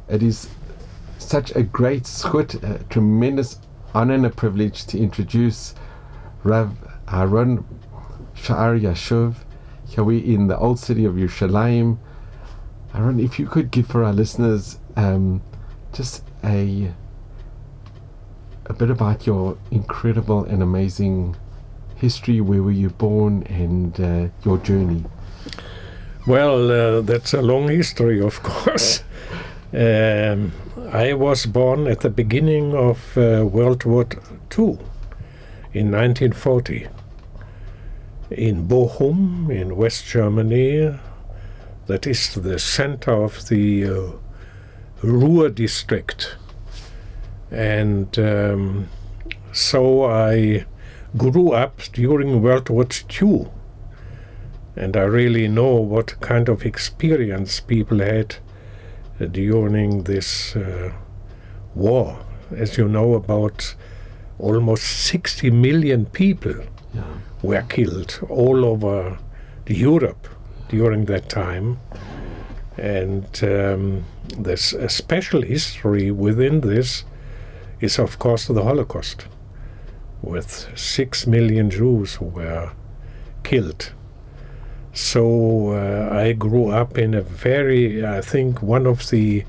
It is such a great zchut, a tremendous honor and a privilege to introduce Rav Aharon Shear Yashuv. Here we in the old city of Yerushalayim. Aharon, if you could give for our listeners just a bit about your incredible and amazing history. Where were you born, and your journey? Well, that's a long history, of course. I was born at the beginning of World War II in 1940 in Bochum in West Germany. That is the center of the Ruhr district. And so I grew up during World War II. And I really know what kind of experience people had during this war. As you know, about almost 60 million people were killed all over Europe during that time. And there's a special history within this is, of course, the Holocaust, with 6 million Jews who were killed. So I grew up in a very, I think, one of the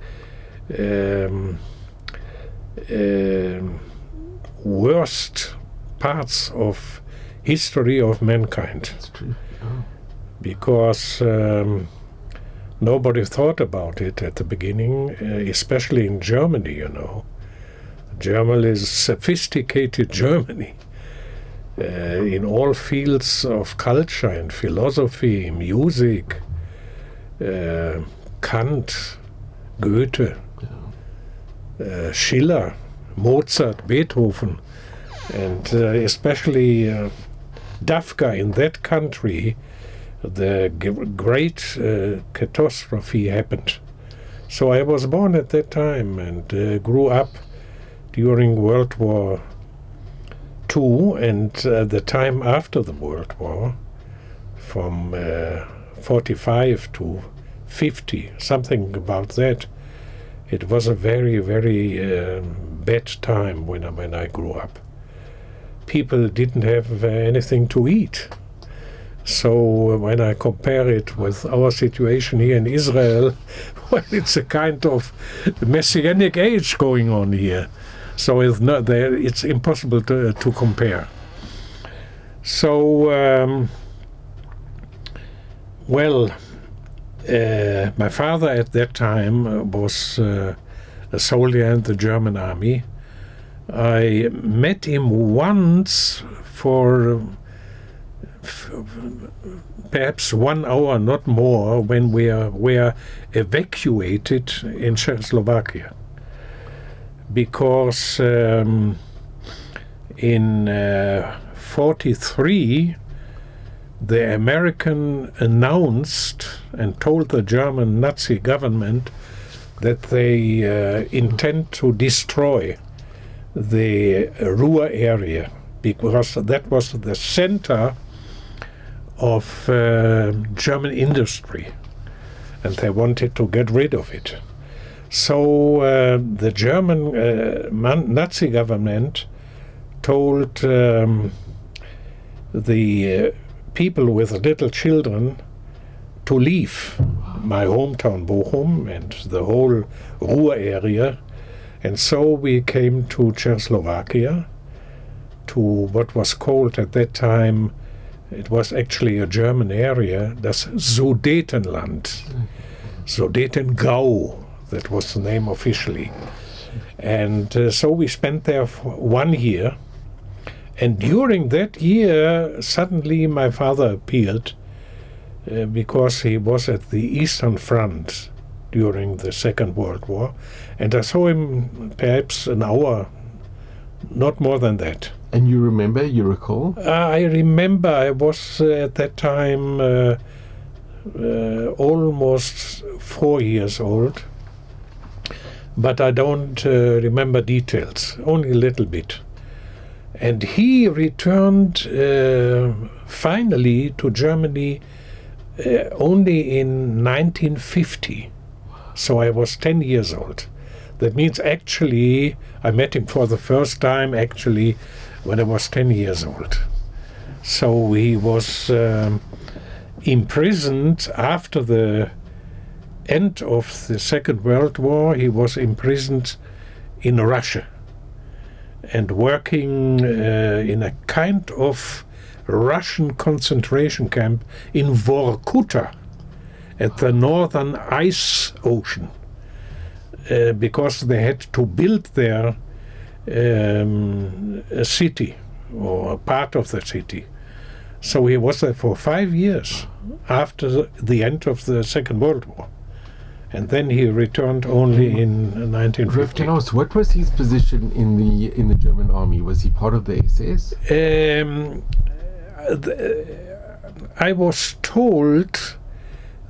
worst parts of history of mankind. That's true. Oh. Because nobody thought about it at the beginning, especially in Germany, you know. Germany is sophisticated Germany. In all fields of culture and philosophy, music, Kant, Goethe, Schiller, Mozart, Beethoven, and especially Dafka in that country, the great catastrophe happened. So I was born at that time and grew up during World War II and the time after the World War, from 45 to 50, something about that. It was a very, very bad time when I grew up. People didn't have anything to eat. So when I compare it with our situation here in Israel, well, it's a kind of messianic age going on here. So it's not there. It's impossible to compare. So, my father at that time was a soldier in the German army. I met him once for perhaps 1 hour, not more, when we were evacuated in Czechoslovakia. Because in 43, the American announced and told the German Nazi government that they intend to destroy the Ruhr area, because that was the center of German industry, and they wanted to get rid of it. So the German Nazi government told the people with little children to leave my hometown Bochum and the whole Ruhr area. And so we came to Czechoslovakia, to what was called at that time, it was actually a German area, das Sudetenland, Sudetengau. That was the name officially. And so we spent there for 1 year. And during that year, suddenly my father appeared because he was at the Eastern Front during the Second World War. And I saw him perhaps an hour, not more than that. And you remember, you recall? I remember I was at that time almost 4 years old. But I don't remember details, only a little bit. And he returned finally to Germany only in 1950. So I was 10 years old. That means actually I met him for the first time actually when I was 10 years old. So he was imprisoned after the end of the Second World War. He was imprisoned in Russia and working in a kind of Russian concentration camp in Vorkuta at the northern ice ocean, because they had to build there a city or a part of the city. So he was there for 5 years after the end of the Second World War. And then he returned only in 1950. Can I ask, what was his position in the German army? Was he part of the SS? I was told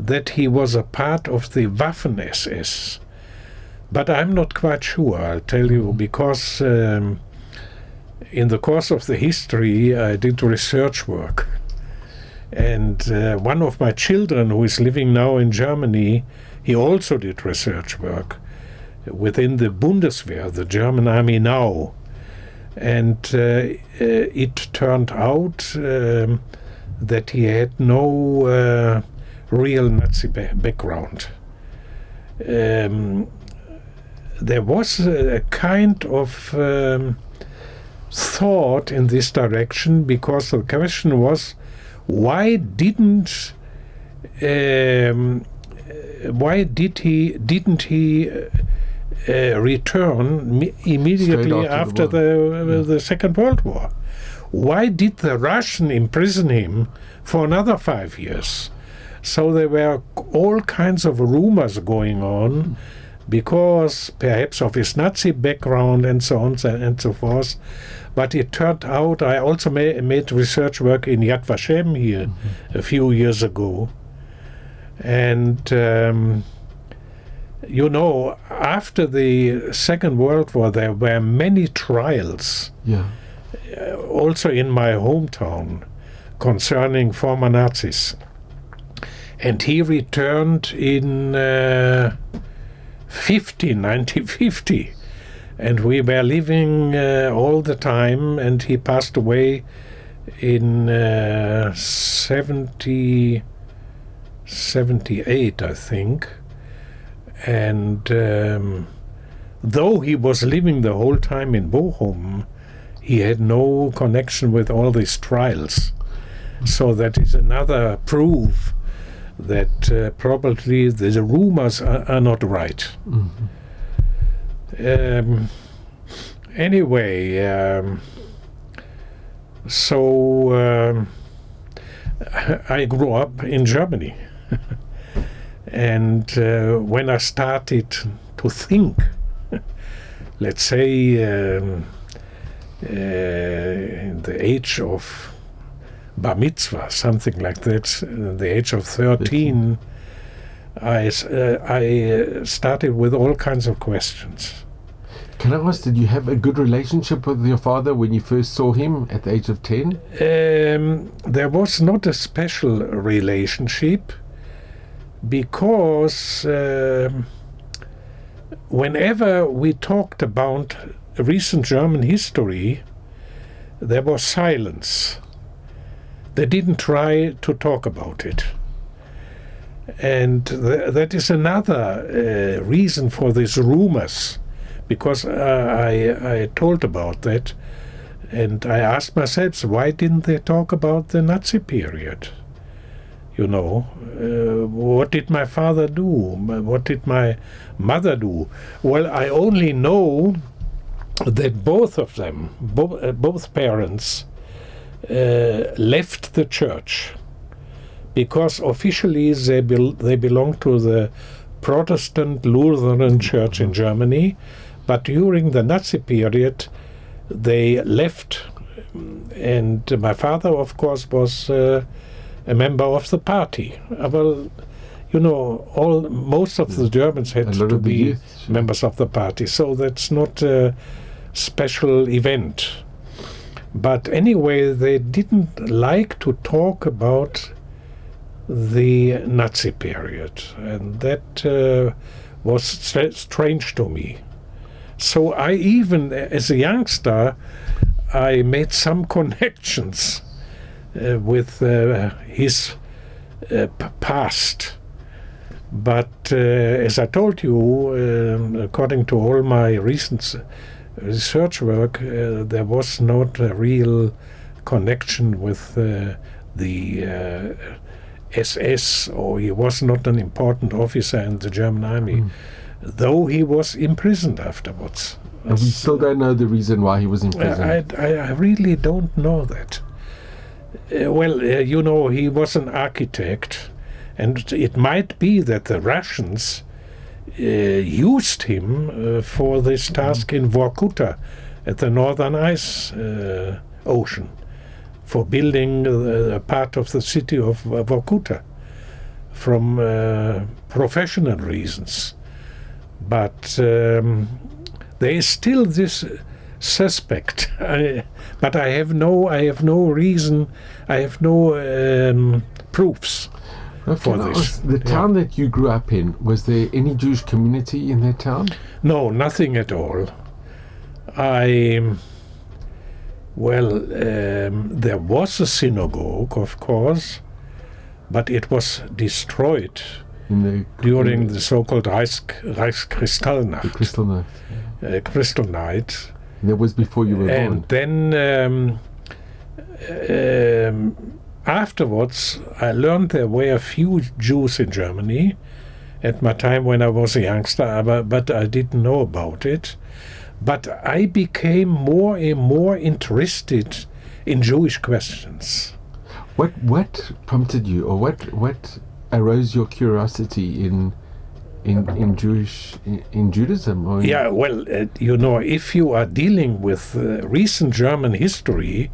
that he was a part of the Waffen-SS, but I'm not quite sure, I'll tell you, because in the course of the history I did research work. And one of my children, who is living now in Germany, he also did research work within the Bundeswehr, the German army now. And it turned out that he had no real Nazi background. There was a kind of thought in this direction, because the question was, why didn't he return immediately after the Second World War? Why did the Russian imprison him for another 5 years? So there were all kinds of rumors going on, because perhaps of his Nazi background and so on and so forth. But it turned out, I also made research work in Yad Vashem here a few years ago. And, you know, after the Second World War, there were many trials, also in my hometown, concerning former Nazis. And he returned in 1950. And we were living all the time, and he passed away in 78, I think. And though he was living the whole time in Bochum, he had no connection with all these trials. So that is another proof that probably the rumors are not right. Anyway, so I grew up in Germany. And when I started to think, let's say in the age of Bar Mitzvah, something like that, the age of 13, I started with all kinds of questions. Can I ask, did you have a good relationship with your father when you first saw him at the age of 10? There was not a special relationship, because whenever we talked about recent German history, there was silence. They didn't try to talk about it. And that is another reason for these rumors, because I told about that, and I asked myself, why didn't they talk about the Nazi period? You know, what did my father do? What did my mother do? Well, I only know that both of them, both parents, left the church, because officially they belong to the Protestant Lutheran Church in Germany, but during the Nazi period they left, and my father, of course, was a member of the party. Well, you know, most of the Germans had to be members of the party, so that's not a special event. But anyway, they didn't like to talk about the Nazi period, and that was strange to me. So I even, as a youngster, I made some connections with his past. But as I told you, according to all my recent research work, there was not a real connection with the SS, or he was not an important officer in the German army, though he was imprisoned afterwards. And we still don't know the reason why he was imprisoned. I really don't know that. You know, he was an architect, and it might be that the Russians used him for this task in Vorkuta, at the northern ice ocean, for building a part of the city of Vorkuta from professional reasons. But there is still this suspect, but I have no reason, I have no proofs for this. The town that you grew up in, was there any Jewish community in that town? No, nothing at all. There was a synagogue, of course, but it was destroyed during the so-called Reichskristallnacht. The Kristallnacht. Crystal Night. That was before you were born. And then afterwards, I learned there were a few Jews in Germany at my time when I was a youngster, but I didn't know about it. But I became more and more interested in Jewish questions. What prompted you, or what arose your curiosity in Judaism? Or you know, if you are dealing with recent German history,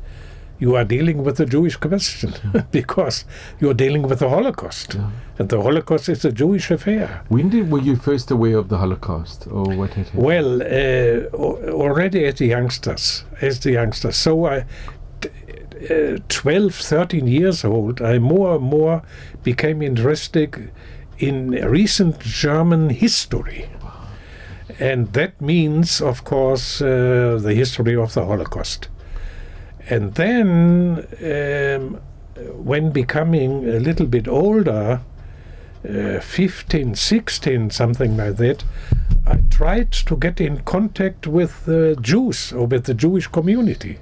you are dealing with the Jewish question, because you are dealing with the Holocaust, and the Holocaust is a Jewish affair. When were you first aware of the Holocaust, or what had happened? Well, already as the youngsters. So I, 12, 13 years old, I more and more became interested in recent German history. And that means, of course, the history of the Holocaust. And then, when becoming a little bit older, 15, 16, something like that, I tried to get in contact with Jews, or with the Jewish community.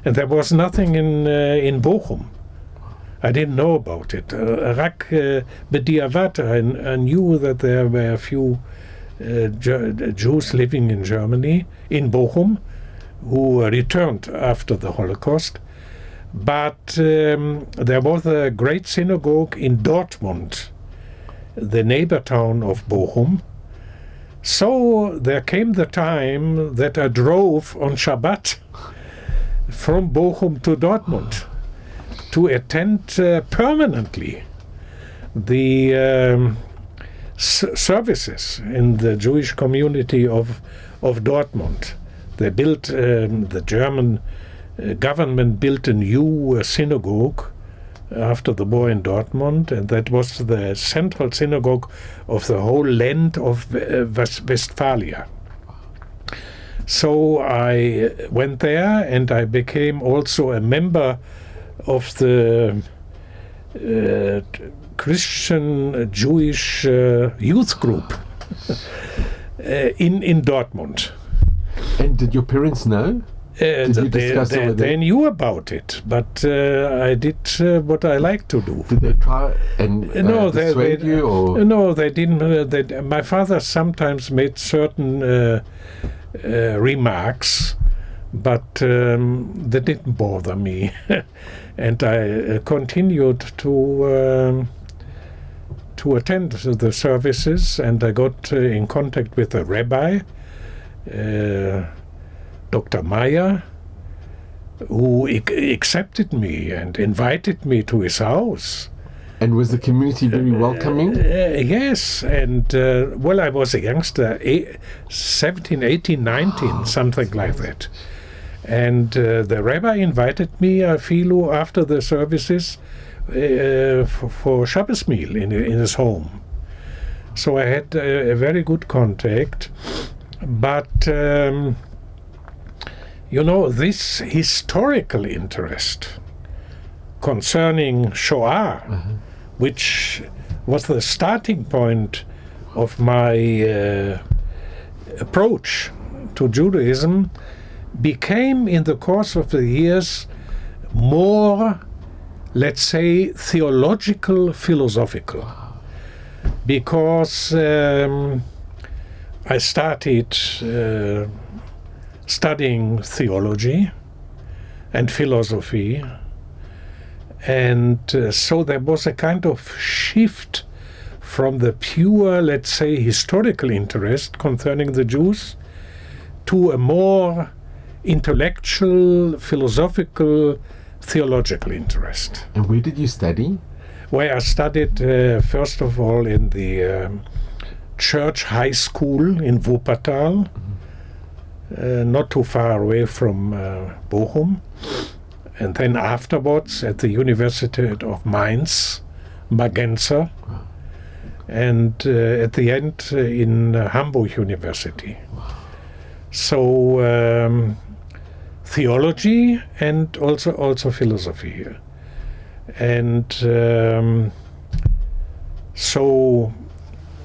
And there was nothing in Bochum. I didn't know about it. Bediavat, I knew that there were a few Jews living in Germany, in Bochum, who returned after the Holocaust. But there was a great synagogue in Dortmund, the neighbor town of Bochum. So there came the time that I drove on Shabbat from Bochum to Dortmund to attend permanently the services in the Jewish community of Dortmund. They built, the German government built a new synagogue after the war in Dortmund, and that was the central synagogue of the whole land of Westphalia. So I went there, and I became also a member of the Christian Jewish youth group in Dortmund. And did your parents know? Did you discuss it with them? They knew about it, but I did what I like to do. Did they try and persuade you? Or? No, they didn't. My father sometimes made certain remarks, but they didn't bother me. And I continued to attend the services, and I got in contact with a rabbi, Dr. Meyer, who accepted me and invited me to his house. And was the community very welcoming? Yes, and I was a youngster, 17, 18, 19, something like that. And the rabbi invited me, after the services, for Shabbos meal in his home. So I had a very good contact. But, this historical interest concerning Shoah, which was the starting point of my approach to Judaism, became in the course of the years more, let's say, theological, philosophical. Because I started studying theology and philosophy, and so there was a kind of shift from the pure, let's say, historical interest concerning the Jews to a more intellectual, philosophical, theological interest. And where did you study? Where I studied, first of all, in the church high school in Wuppertal, not too far away from Bochum. And then afterwards at the University of Mainz, Magenza, and at the end in Hamburg University. So theology and also philosophy. And so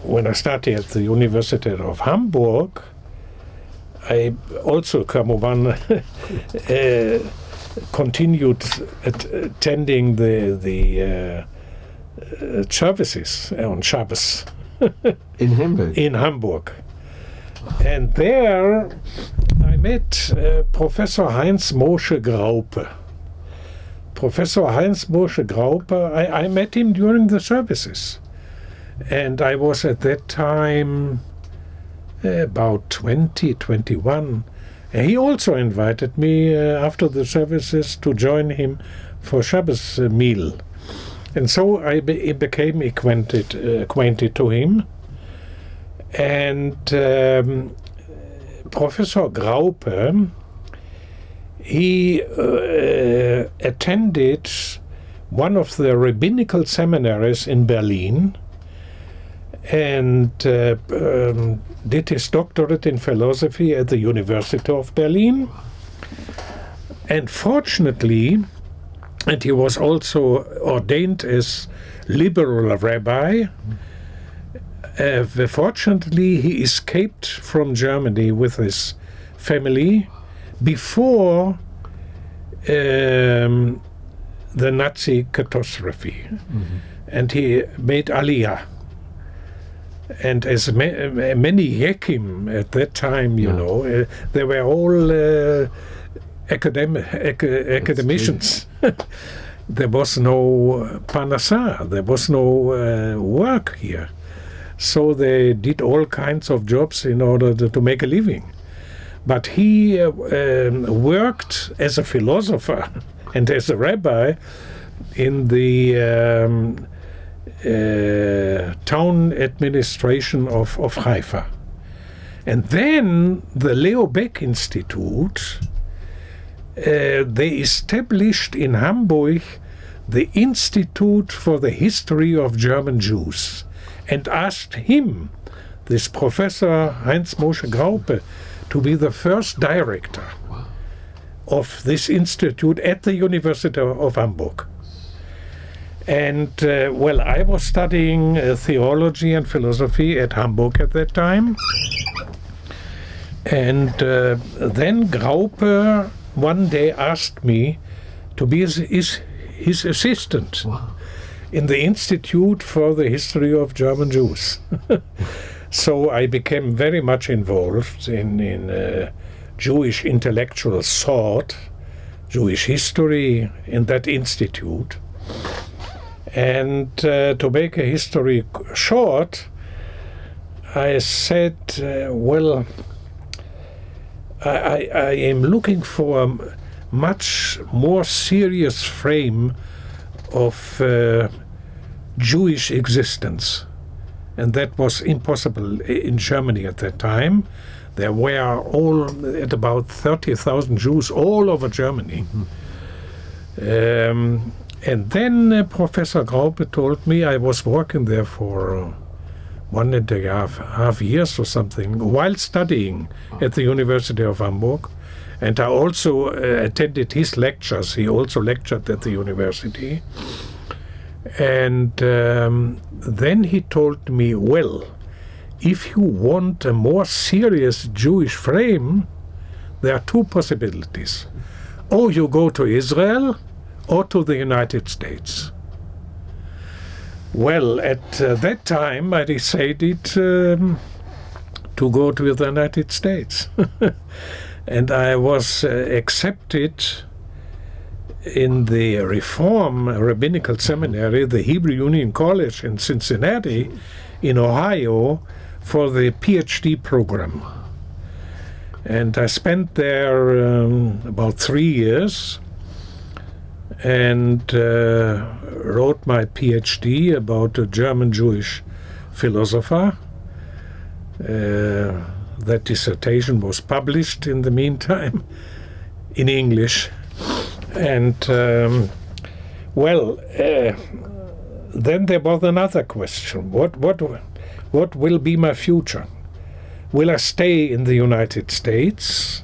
when I studied at the University of Hamburg, I also continued attending the services on Shabbos in Hamburg. In Hamburg, and there I met Professor Heinz Moshe Graupe. Professor Heinz Moshe Graupe, I met him during the services, and I was at that time about 21. He also invited me after the services to join him for Shabbos meal. And so I became acquainted to him. And Professor Graupe, he attended one of the rabbinical seminaries in Berlin and did his doctorate in philosophy at the University of Berlin. And fortunately, and he was also ordained as liberal rabbi, fortunately he escaped from Germany with his family before the Nazi catastrophe. And he made Aliyah. And as many Yekim at that time, you know, they were all academicians. There was no parnassah, there was no work here. So they did all kinds of jobs in order to make a living. But he worked as a philosopher and as a rabbi in the town administration of Haifa. And then the Leo Baeck Institute, they established in Hamburg the Institute for the History of German Jews and asked him, this Professor Heinz Moshe Graupe, to be the first director of this institute at the University of Hamburg. And well, I was studying theology and philosophy at Hamburg at that time. And then Graupe one day asked me to be his assistant in the Institute for the History of German Jews. So I became very much involved in Jewish intellectual thought, Jewish history in that institute. And to make a history short, I said, well, I am looking for a much more serious frame of Jewish existence. And that was impossible in Germany at that time. There were at about 30,000 Jews all over Germany. And then Professor Graupe told me, I was working there for 1.5 years or something, while studying at the University of Hamburg. And I also attended his lectures. He also lectured at the university. And then he told me, well, if you want a more serious Jewish frame, there are two possibilities. Or you go to Israel or to the United States. Well, at that time I decided to go to the United States. And I was accepted in the Reform Rabbinical Seminary, the Hebrew Union College in Cincinnati, in Ohio, for the PhD program. And I spent there about 3 years and wrote my PhD about a German Jewish philosopher. That dissertation was published in the meantime in English. And then there was another question. What will be my future? Will I stay in the United States?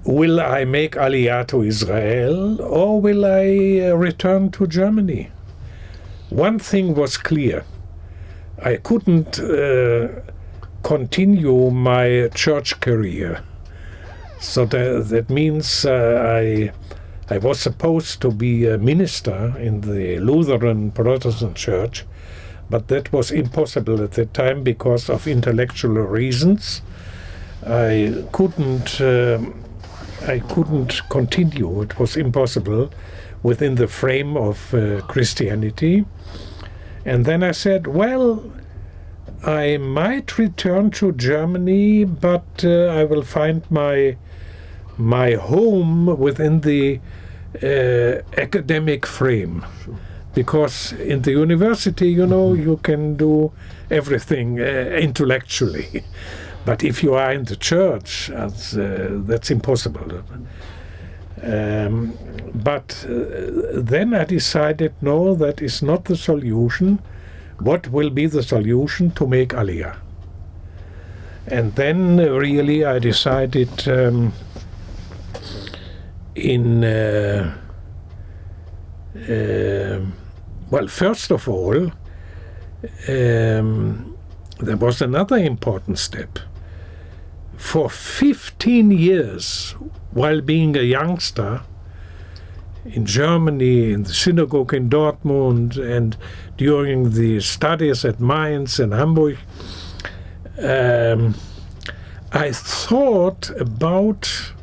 Will I make Aliyah to Israel? Or will I return to Germany? One thing was clear. I couldn't continue my church career. So that means I was supposed to be a minister in the Lutheran Protestant Church, but that was impossible at that time because of intellectual reasons. I couldn't continue. It was impossible within the frame of Christianity. And then I said, well, I might return to Germany, but I will find my home within the academic frame. Sure. Because in the university, you can do everything intellectually. But if you are in the church, that's impossible. But then I decided, no, that is not the solution. What will be the solution to make Aliyah? And then really I decided first of all, there was another important step. For 15 years, while being a youngster, in Germany, in the synagogue in Dortmund, and during the studies at Mainz and Hamburg, I thought about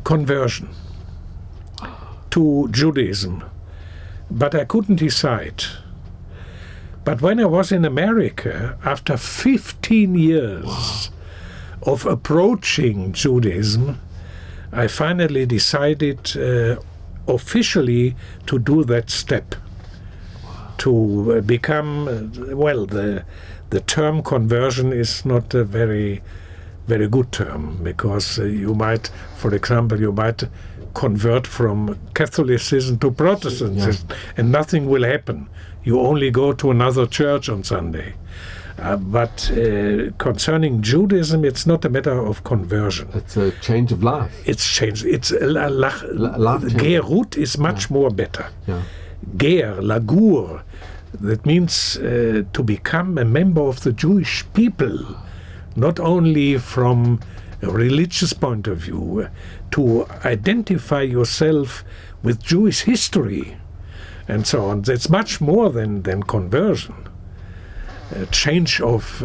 conversion to Judaism, but I couldn't decide. But when I was in America, after 15 years of approaching Judaism, I finally decided officially to do that step, to become, the term conversion is not a very, very good term, because you might, for example, convert from Catholicism to Protestantism, and nothing will happen. You only go to another church on Sunday. But concerning Judaism, it's not a matter of conversion. It's a change of life. It's change. It's Gerut is much more better. Yeah. Ger, lagur, that means to become a member of the Jewish people, not only from a religious point of view, to identify yourself with Jewish history, and so on. That's much more than conversion. A change of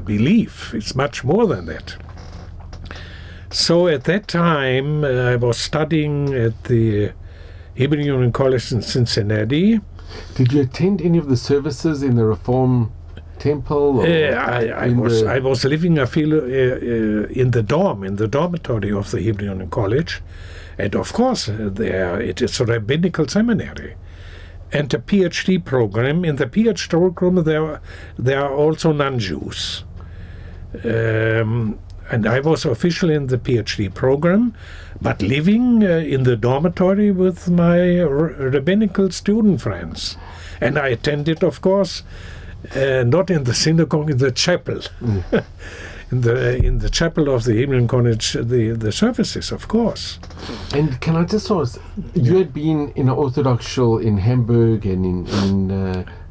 belief. It's much more than that. So at that time, I was studying at the Hebrew Union College in Cincinnati. Did you attend any of the services in the Reform Temple? I was living, I feel, in the dormitory of the Hebrew Union College, and of course, it is a Rabbinical seminary. And a PhD program. In the PhD program, there are also non-Jews. And I was officially in the PhD program, but living in the dormitory with my rabbinical student friends. And I attended, of course, not in the synagogue, in the chapel. in the chapel of the Evening College, the services, of course. And can I just ask, you had been in an Orthodox shul in Hamburg and in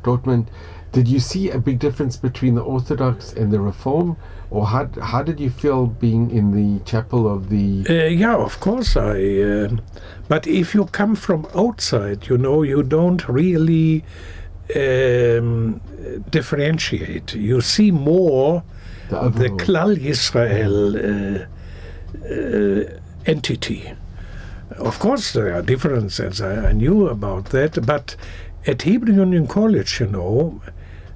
Dortmund. Did you see a big difference between the Orthodox and the Reform? Or how did you feel being in the chapel of the... Yeah, of course. But if you come from outside, you don't really differentiate. You see more the Klal Yisrael entity. Of course, there are differences. I knew about that. But at Hebrew Union College,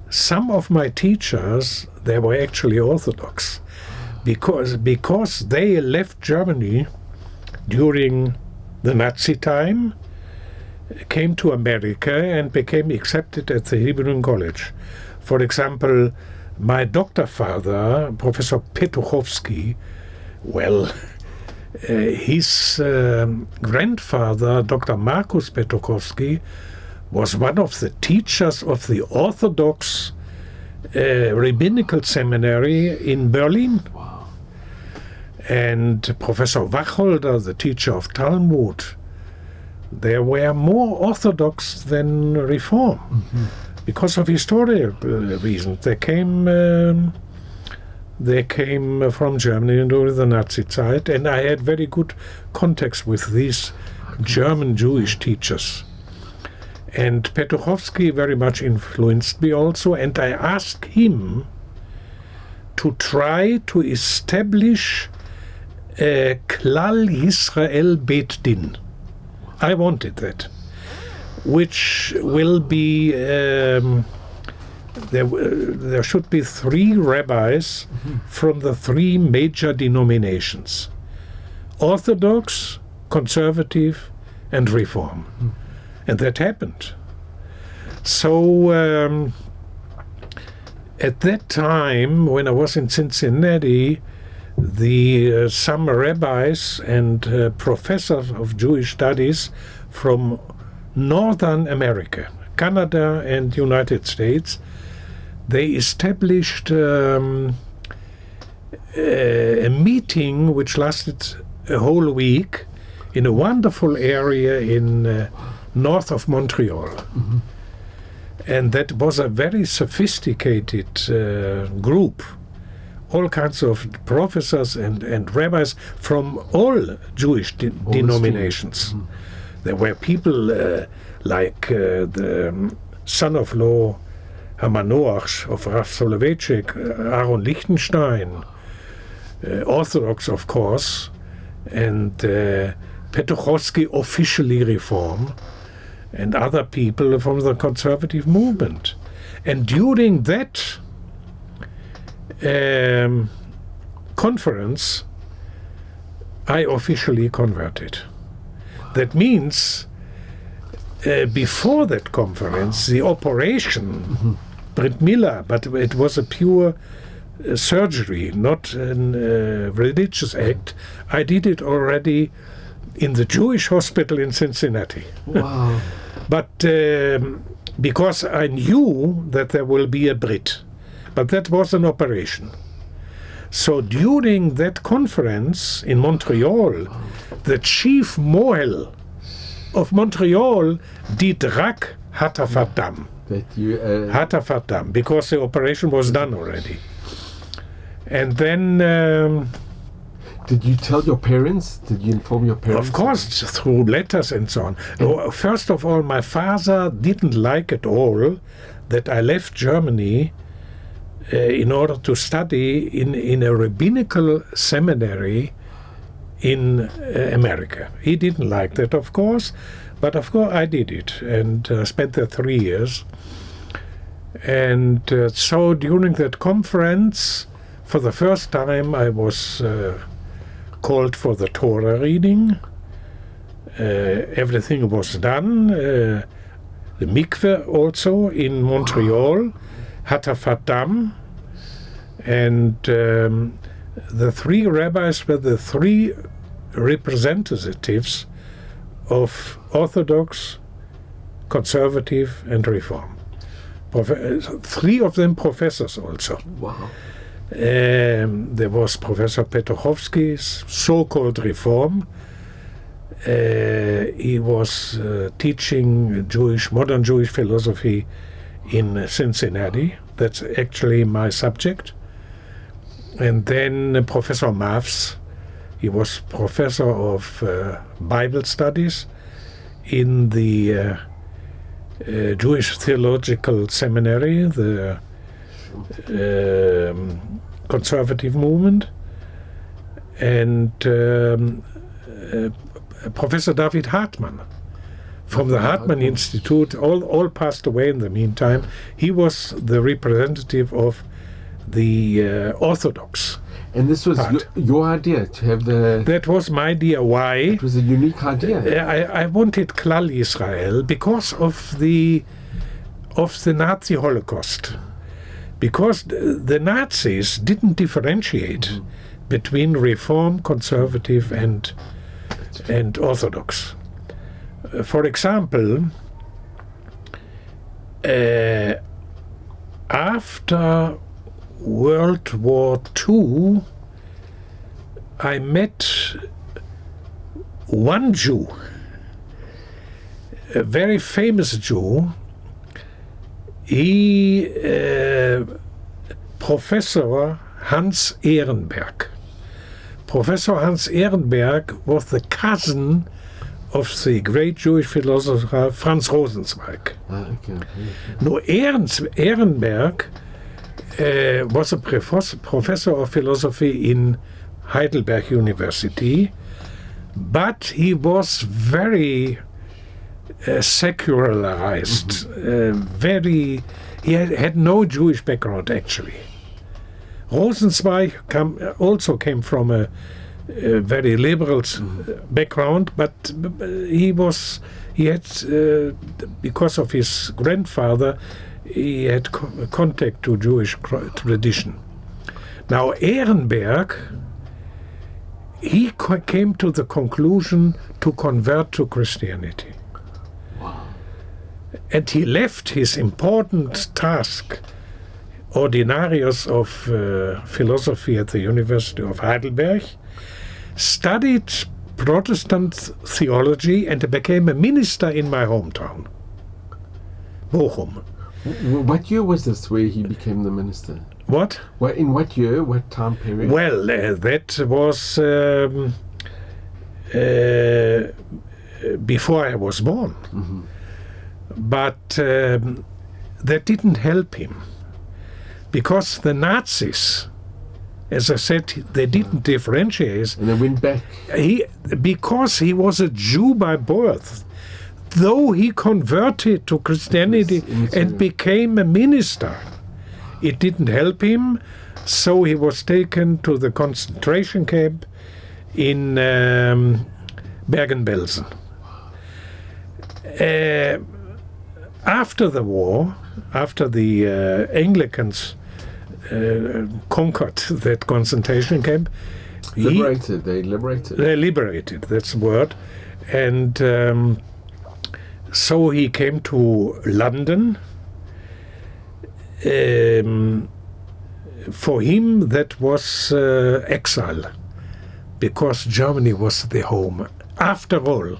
some of my teachers, they were actually Orthodox, because they left Germany during the Nazi time, came to America and became accepted at the Hebrew Union College. For example, my doctor father, Professor Petuchowski, his grandfather, Dr. Markus Petuchowski, was one of the teachers of the Orthodox Rabbinical seminary in Berlin. Wow. And Professor Wacholder, the teacher of Talmud, they were more Orthodox than Reform because of historical reasons. They came from Germany during the Nazi time, and I had very good contacts with these German Jewish teachers. And Petuchowski very much influenced me also, and I asked him to try to establish a Klal Yisrael Beit Din. I wanted that, which will be, there should be 3 rabbis from the 3 major denominations: Orthodox, Conservative, and Reform. And that happened. So at that time, when I was in Cincinnati, some rabbis and professors of Jewish studies from Northern America, Canada and United States, they established a meeting which lasted a whole week in a wonderful area in north of Montreal. And that was a very sophisticated group. All kinds of professors and rabbis from all Jewish denominations. There were people like the son-in-law Hamanoach of Rav Soloveitchik, Aharon Lichtenstein, Orthodox, of course, and Petuchowski, officially Reform, and other people from the conservative movement. And during that conference, I officially converted. That means before that conference, the operation, Brit Milah, but it was a pure surgery, not a religious act. I did it already in the Jewish hospital in Cincinnati. Wow. But because I knew that there will be a Brit, but that was an operation. So during that conference in Montreal, the chief mohel of Montreal did rak hatafat dam, because the operation was done already. And then did you tell your parents? Did you inform your parents? Of course, through letters and so on. First of all, my father didn't like at all that I left Germany in order to study in a rabbinical seminary in America. He didn't like that, of course, but of course I did it, and spent there 3 years. And so during that conference, for the first time, I was called for the Torah reading. Everything was done. The mikveh also in Montreal, Hatafat Dam. And the 3 rabbis were the 3 representatives of Orthodox, conservative, and reform. Three of them professors also. Wow. There was Professor Petuchowski's so-called reform. He was teaching modern Jewish philosophy in Cincinnati. That's actually my subject. And then Professor Mavs, he was professor of Bible studies in the Jewish Theological Seminary, the conservative movement. And Professor David Hartman from the Hartman Institute, all passed away in the meantime. He was the representative of the Orthodox. And this was your idea to have the... That was my idea. Why? It was a unique idea. I wanted Klal Israel because of the Nazi Holocaust. Because the Nazis didn't differentiate between Reform, Conservative, and Orthodox. For example, after World War II, I met one Jew, a very famous Jew. He, Professor Hans Ehrenberg. Professor Hans Ehrenberg was the cousin of the great Jewish philosopher Franz Rosenzweig. Now, Ehrenberg was a professor of philosophy in Heidelberg University, but he was very secularized. He had no Jewish background, actually. Rosenzweig also came from a very liberal background, but he had, because of his grandfather, he had contact to Jewish tradition. Now, Ehrenberg, he came to the conclusion to convert to Christianity. Wow. And he left his important task, ordinarius of philosophy at the University of Heidelberg, studied Protestant theology, and became a minister in my hometown, Bochum. What year was this where he became the minister? What? In what year? What time period? Well, that was before I was born. Mm-hmm. But that didn't help him, because the Nazis, as I said, they didn't differentiate. And they went back. Because he was a Jew by birth, though he converted to Christianity and became a minister, it didn't help him, so he was taken to the concentration camp in Bergen-Belsen. After the war, after the Anglicans conquered that concentration camp, They liberated. They liberated, that's the word. And so he came to London. For him, that was exile, because Germany was the home. After all.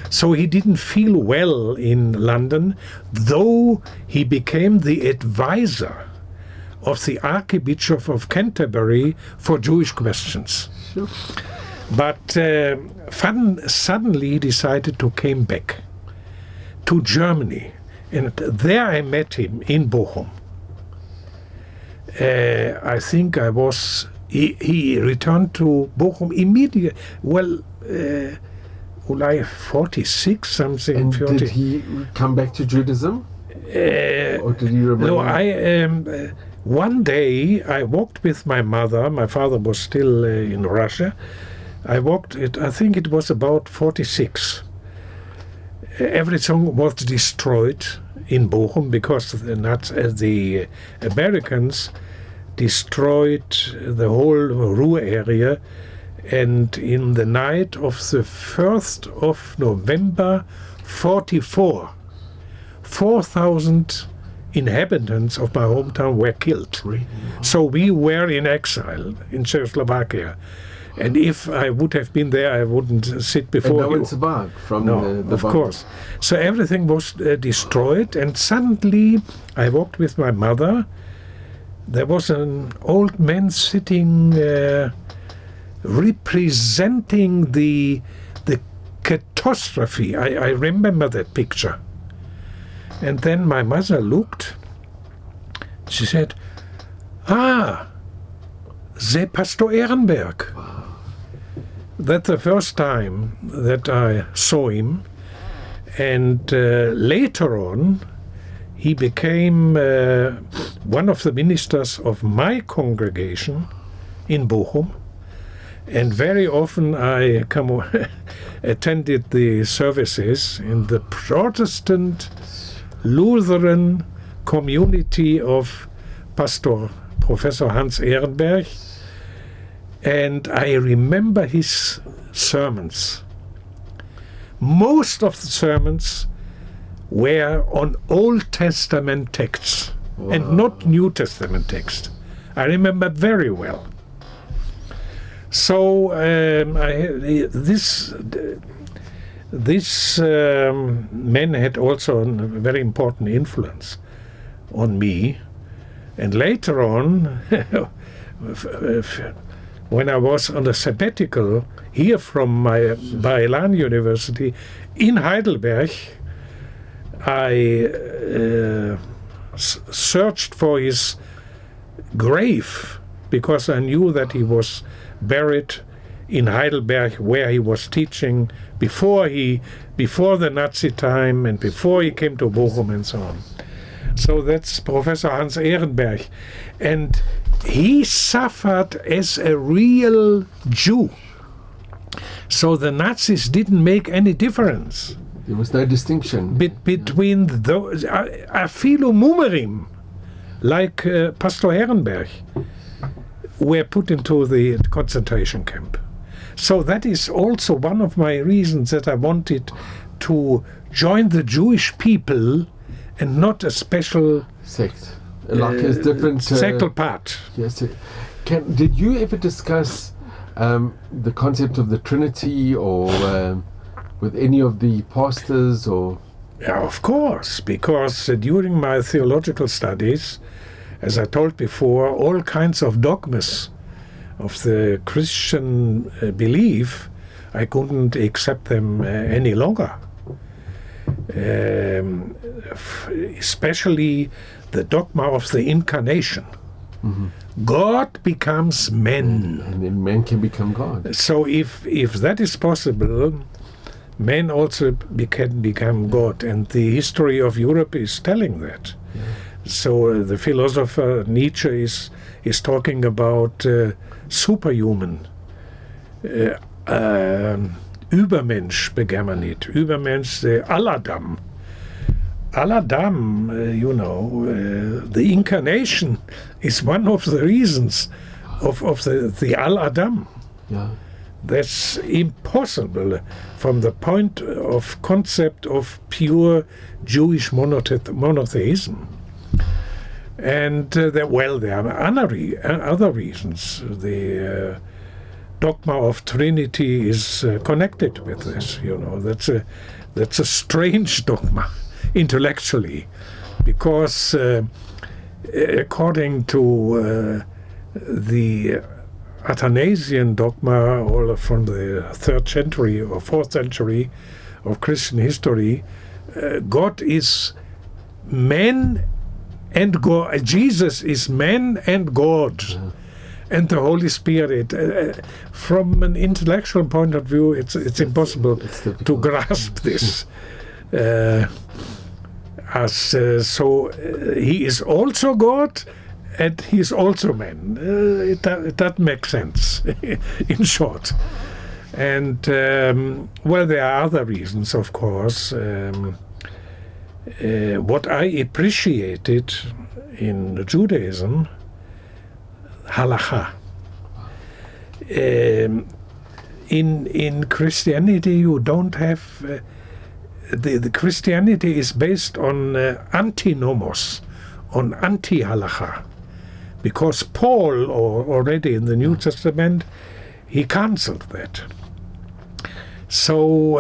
So he didn't feel well in London, though he became the advisor of the Archbishop of Canterbury for Jewish questions. Sure. But suddenly he decided to come back to Germany. And there I met him in Bochum. I think he returned to Bochum immediately. Well, 46, something. And 40. did he come back to Judaism? Or did he remain? No, one day I walked with my mother. My father was still in Russia. I think it was about 46. Everything was destroyed in Bochum because the Americans destroyed the whole Ruhr area And in the night of the 1st of November 44, 4,000 inhabitants of my hometown were killed. Really? So we were in exile in Czechoslovakia. And if I would have been there, I wouldn't sit before And no you. one survived from No, the of bomb. course. So everything was destroyed, and suddenly I walked with my mother. There was an old man sitting representing the catastrophe. I remember that picture. And then my mother looked. She said, "Ah, c'est Pastor Ehrenberg." That's the first time that I saw him. And later on, he became one of the ministers of my congregation in Bochum. And very often I attended the services in the Protestant Lutheran community of Professor Hans Ehrenberg. And I remember his sermons. Most of the sermons were on Old Testament texts and not New Testament texts. I remember very well. So this man had also a very important influence on me. And later on, when I was on a sabbatical here from my Bar-Ilan University in Heidelberg, I searched for his grave because I knew that he was buried in Heidelberg, where he was teaching before the Nazi time and before he came to Bochum and so on. So that's Professor Hans Ehrenberg. And he suffered as a real Jew. So the Nazis didn't make any difference. There was no distinction. Between those, Afilo Mumerim, like Pastor Ehrenberg, were put into the concentration camp. So that is also one of my reasons that I wanted to join the Jewish people and not a special sect. Like a different sectal part. Yes. Did you ever discuss the concept of the Trinity or with any of the pastors or? Yeah, of course, because during my theological studies, as I told before, all kinds of dogmas of the Christian belief, I couldn't accept them any longer. Especially the dogma of the incarnation. Mm-hmm. God becomes man. And then man can become God. So if that is possible, man also can become God. And the history of Europe is telling that. Yeah. So the philosopher Nietzsche is talking about superhuman. Übermensch began man it. Übermensch, the Al-Adam. Al-Adam, the incarnation is one of the reasons of the Al-Adam. Yeah. That's impossible from the point of concept of pure Jewish monotheism. And there are other reasons. The dogma of Trinity is connected with this. That's a strange dogma intellectually, because according to the Athanasian dogma, all from the 3rd century or 4th century of Christian history, God is man and God. Jesus is man and God. Yeah. And the Holy Spirit. From an intellectual point of view, it's impossible to grasp this. So he is also God, and he is also man. That makes sense, in short. And there are other reasons, of course. What I appreciated in Judaism, halakha. in Christianity you don't have the Christianity is based on antinomos, on anti-halacha, because Paul already in the New Testament he cancelled that. So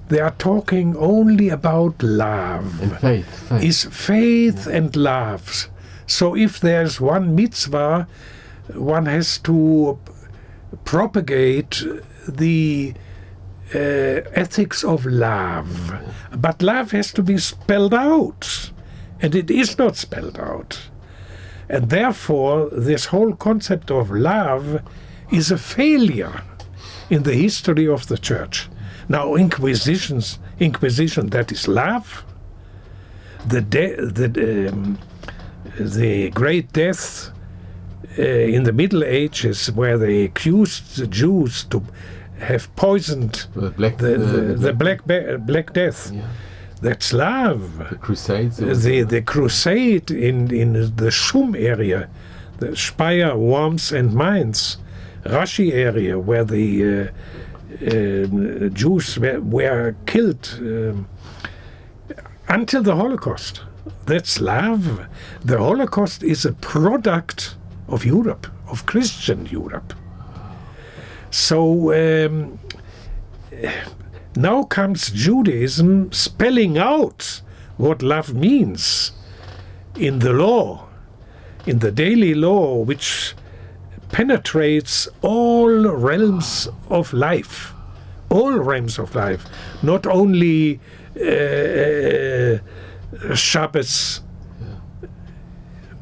they are talking only about love. And faith. Is faith and love. So if there's one mitzvah, one has to propagate the ethics of love. But love has to be spelled out. And it is not spelled out. And therefore, this whole concept of love is a failure in the history of the church. Now, Inquisition, that is love. The Great Death in the Middle Ages, where they accused the Jews to have poisoned the Black Death. Yeah. That's love. The Crusades. The crusade in the Shum area, the Speyer, Worms and Mainz, Rashi area, where the Jews were killed until the Holocaust. That's love. The Holocaust is a product of Europe, of Christian Europe. So now comes Judaism spelling out what love means in the law, in the daily law, which penetrates all realms of life, not only Shabbos,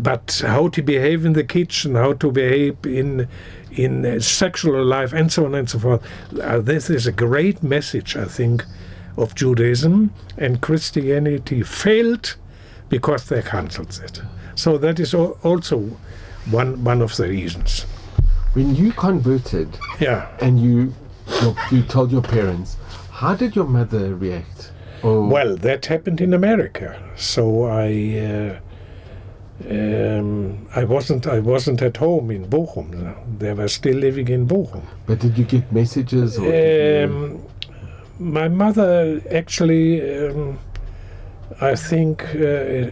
but how to behave in the kitchen, how to behave in sexual life, and so on and so forth. This is a great message, I think, of Judaism, and Christianity failed because they cancelled it. So that is also one of the reasons. When you converted, and you told your parents, how did your mother react? Well, that happened in America. So I wasn't at home in Bochum. They were still living in Bochum. But did you get messages? Or my mother actually, I think I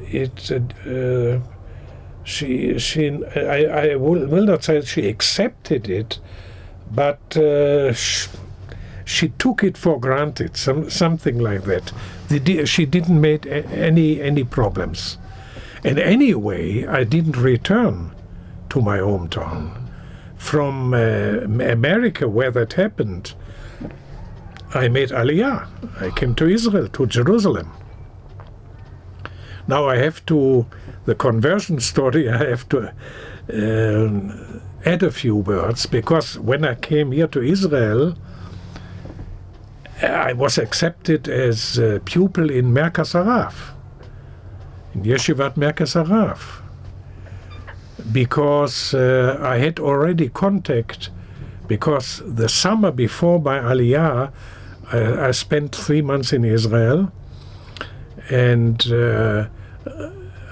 will not say she accepted it, but she took it for granted, something like that. She didn't make any problems. And anyway, I didn't return to my hometown. From America, where that happened, I made Aliyah. I came to Israel, to Jerusalem. Now I have to, the conversion story, I have to add a few words, because when I came here to Israel, I was accepted as a pupil in Merkaz Harav, in Yeshivat Merkaz Harav, because I had already contact, because the summer before my Aliyah, I spent 3 months in Israel, and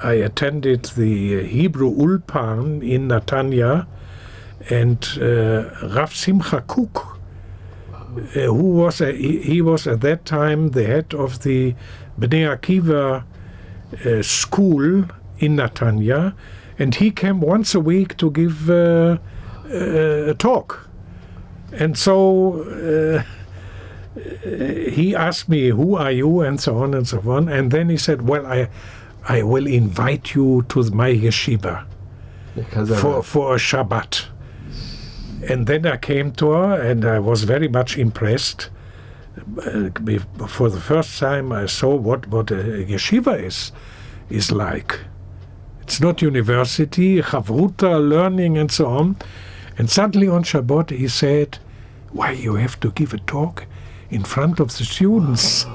I attended the Hebrew Ulpan in Netanya, and Rav Simcha Cook, who was he was at that time the head of the Bnei Akiva school in Netanya, and he came once a week to give a talk. And so he asked me, "Who are you?" and so on and so on. And then he said, "Well, I will invite you to my yeshiva for a Shabbat." And then I came to her, and I was very much impressed. For the first time, I saw what a yeshiva is like. It's not university, chavruta, learning, and so on. And suddenly on Shabbat, he said, "Why, you have to give a talk in front of the students."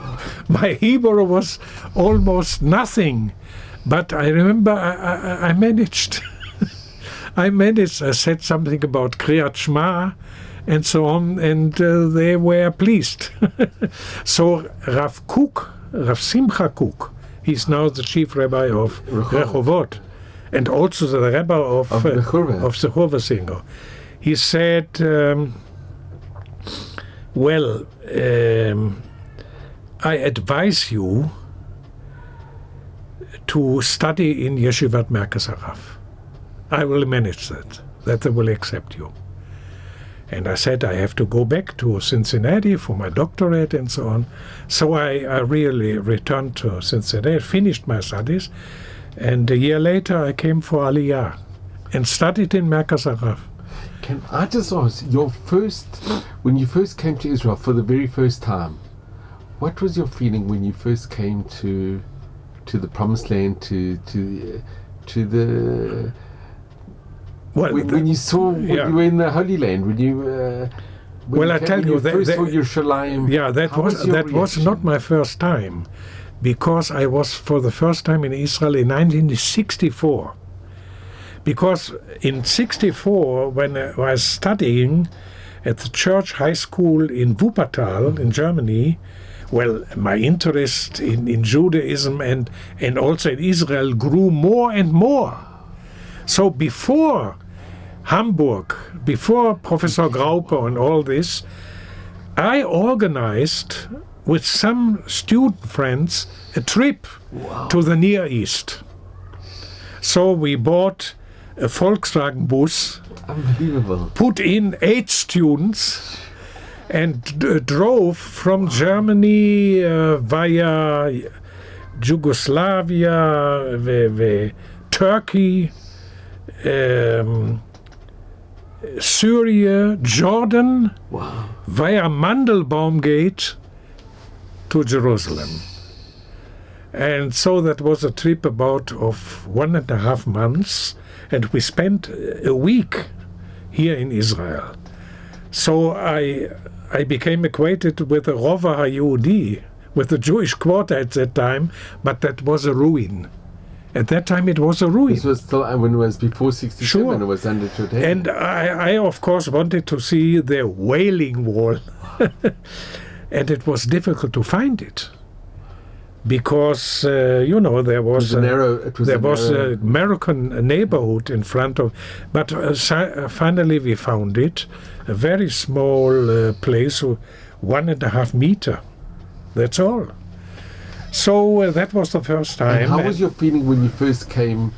My Hebrew was almost nothing, but I remember I managed. I said something about Kriyat Shema and so on, and they were pleased. So Rav Simcha Cook, he's now the chief rabbi of Rehovot, and also the rabbi of the Churva Singer. He said, Well, I advise you to study in Yeshivat Merkaz Harav. I will manage that they will accept you. And I said I have to go back to Cincinnati for my doctorate and so on. So I really returned to Cincinnati, finished my studies, and a year later I came for Aliyah and studied in Merkaz Harav. Can I just ask, when you first came to Israel for the very first time, what was your feeling when you first came to the Promised Land, to the... Well, when you saw, when you were in the Holy Land, when you I tell you, first saw Yerushalayim, that was not my first time, because I was for the first time in Israel in 1964. Because in 1964, when I was studying at the church high school in Wuppertal in Germany, well, my interest in Judaism and also in Israel grew more and more. So before Hamburg, before Professor Graupe and all this, I organized with some student friends a trip to the Near East. So we bought a Volkswagen bus, unbelievable, put in 8 students, and drove from Germany via Yugoslavia, Turkey, Syria, Jordan, via Mandelbaum Gate to Jerusalem. And so that was a trip of 1.5 months, and we spent a week here in Israel. So I became acquainted with the Rova HaYehudi, with the Jewish quarter at that time, but that was a ruin. At that time it was a ruin. This was still when it was before 67, sure. It was under Judaism. And I of course wanted to see the Wailing Wall. And it was difficult to find it. Because, there was an American neighborhood in front of... But finally we found it. A very small place, 1.5 meter. That's all. So that was the first time. And how was your feeling when you first came?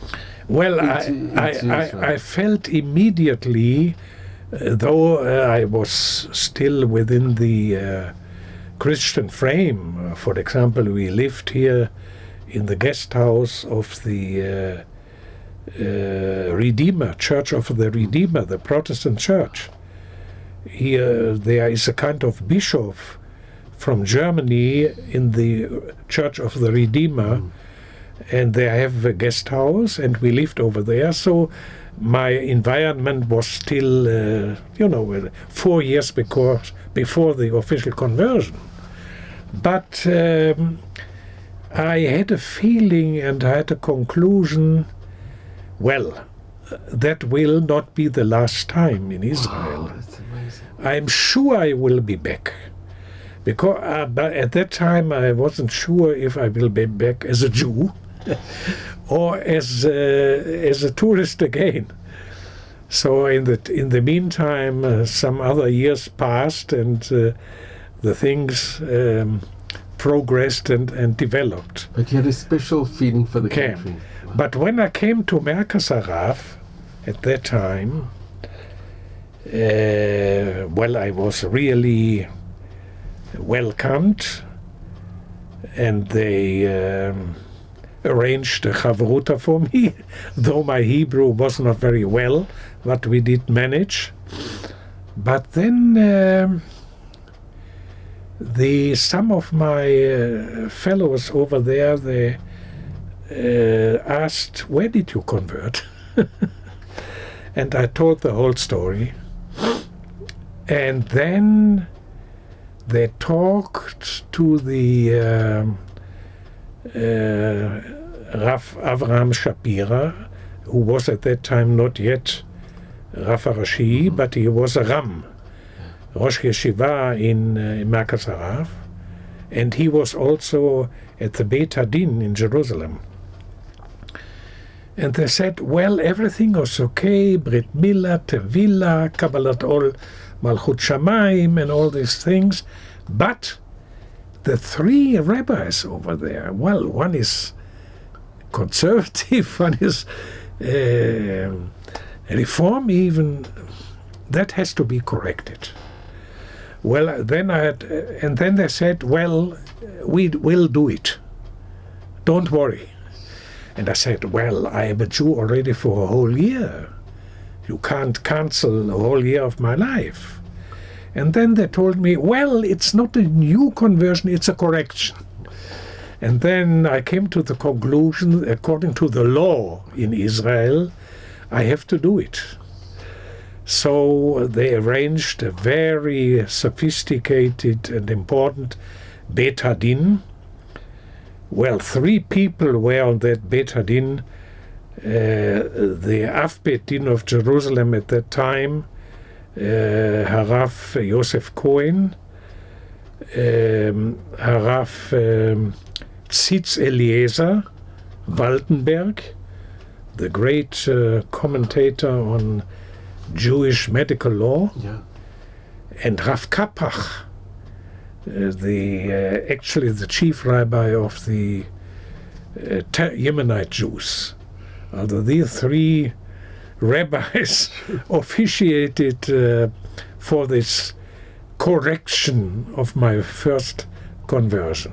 Well, I felt immediately, though I was still within the Christian frame. For example, we lived here in the guest house of the Redeemer, Church of the Redeemer, the Protestant church. Here there is a kind of bishop from Germany in the Church of the Redeemer, and they have a guest house, and we lived over there. So my environment was still, 4 years before the official conversion. But I had a feeling and I had a conclusion, well, that will not be the last time in Israel. Wow, that's amazing. I'm sure I will be back. Because but at that time I wasn't sure if I will be back as a Jew or as a tourist again. So in the meantime, some other years passed, and the things progressed and developed. But you had a special feeling for the country. Wow. But when I came to Merkaz Harav at that time, I was really welcomed, and they arranged a chavruta for me, though my Hebrew was not very well, but we did manage. But then some of my fellows over there, they asked, where did you convert? And I told the whole story. And then they talked to the Rav Avraham Shapira, who was at that time not yet Rav Rashi, but he was a Ram, Rosh Yeshiva in Merkaz Harav, and he was also at the Beit Hadin in Jerusalem. And they said, well, everything was okay, Brit Mila, Tevila, Kabbalat Ol, Malchut Shamayim, and all these things. But the three rabbis over there, well, one is conservative, one is reform even, that has to be corrected. Well, then then they said, well, we will do it. Don't worry. And I said, well, I am a Jew already for a whole year. You can't cancel a whole year of my life. And then they told me, well, it's not a new conversion, it's a correction. And then I came to the conclusion, according to the law in Israel, I have to do it. So they arranged a very sophisticated and important Beit Hadin. Well, 3 people were on that Beit Hadin. The Av Beit Din of Jerusalem at that time, Harav Yosef Cohen, Harav Tzitz Eliezer Waldenberg, the great commentator on Jewish medical law, and Rav Kapach, actually the chief rabbi of the Yemenite Jews. Although these 3 rabbis officiated for this correction of my first conversion.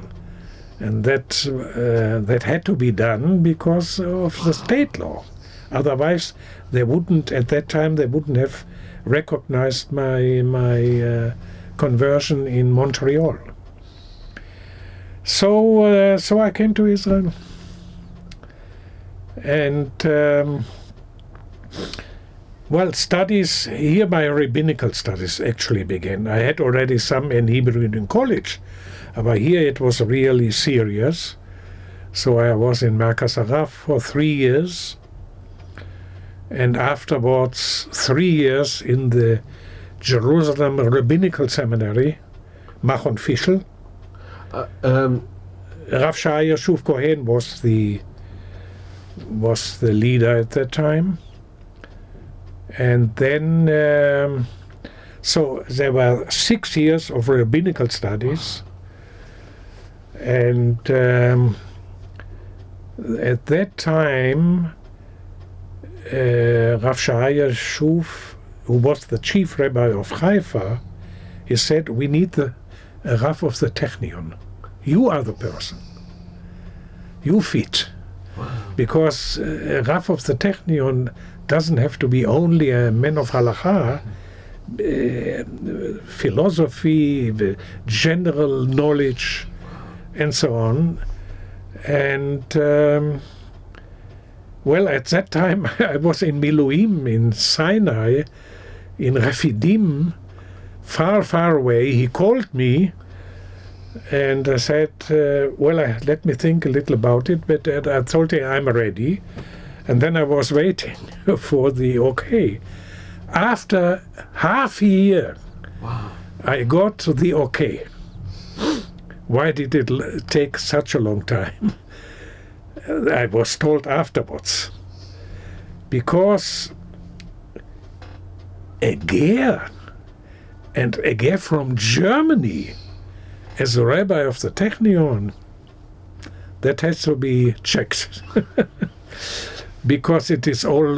And that had to be done because of the state law. Otherwise, they wouldn't have recognized my conversion in Montreal. So I came to Israel. And studies here, my rabbinical studies actually began. I had already some in Hebrew in college, but here it was really serious. So I was in Merkas Harav for 3 years, and afterwards 3 years in the Jerusalem Rabbinical Seminary, Machon Fischl. Rav Shah Yashuv Kohen was the leader at that time. And then, so there were 6 years of rabbinical studies. And at that time, Rav Shah Yashuv, who was the chief rabbi of Haifa, he said, we need a Rav of the Technion. You are the person. You fit. Wow. Because Rav of the Technion doesn't have to be only a man of halakha, philosophy, general knowledge, and so on. And at that time I was in Miluim in Sinai, in Refidim, far, far away. He called me, and I said, let me think a little about it, but I told him I'm ready. And then I was waiting for the okay. After half a year, wow, I got the okay. Why did it take such a long time? I was told afterwards. Because a ger from Germany as a rabbi of the Technion, that has to be checked. Because it is all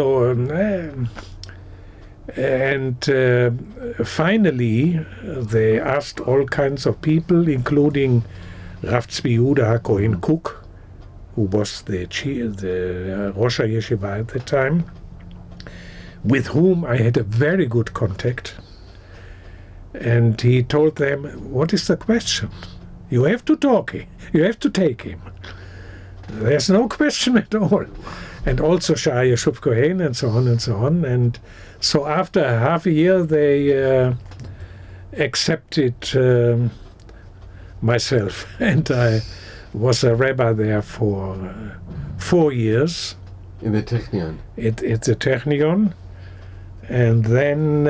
finally they asked all kinds of people, including Rav Tzvi Yehuda HaKohen Cook, who was the Rosh HaYeshiva at the time, with whom I had a very good contact. And he told them, what is the question? You have to talk him. You have to take him. There's no question at all. And also Shah Yashuv Kohen, and so on and so on. And so after half a year, they accepted myself. And I was a rabbi there for 4 years. In the Technion? It's the Technion. And then,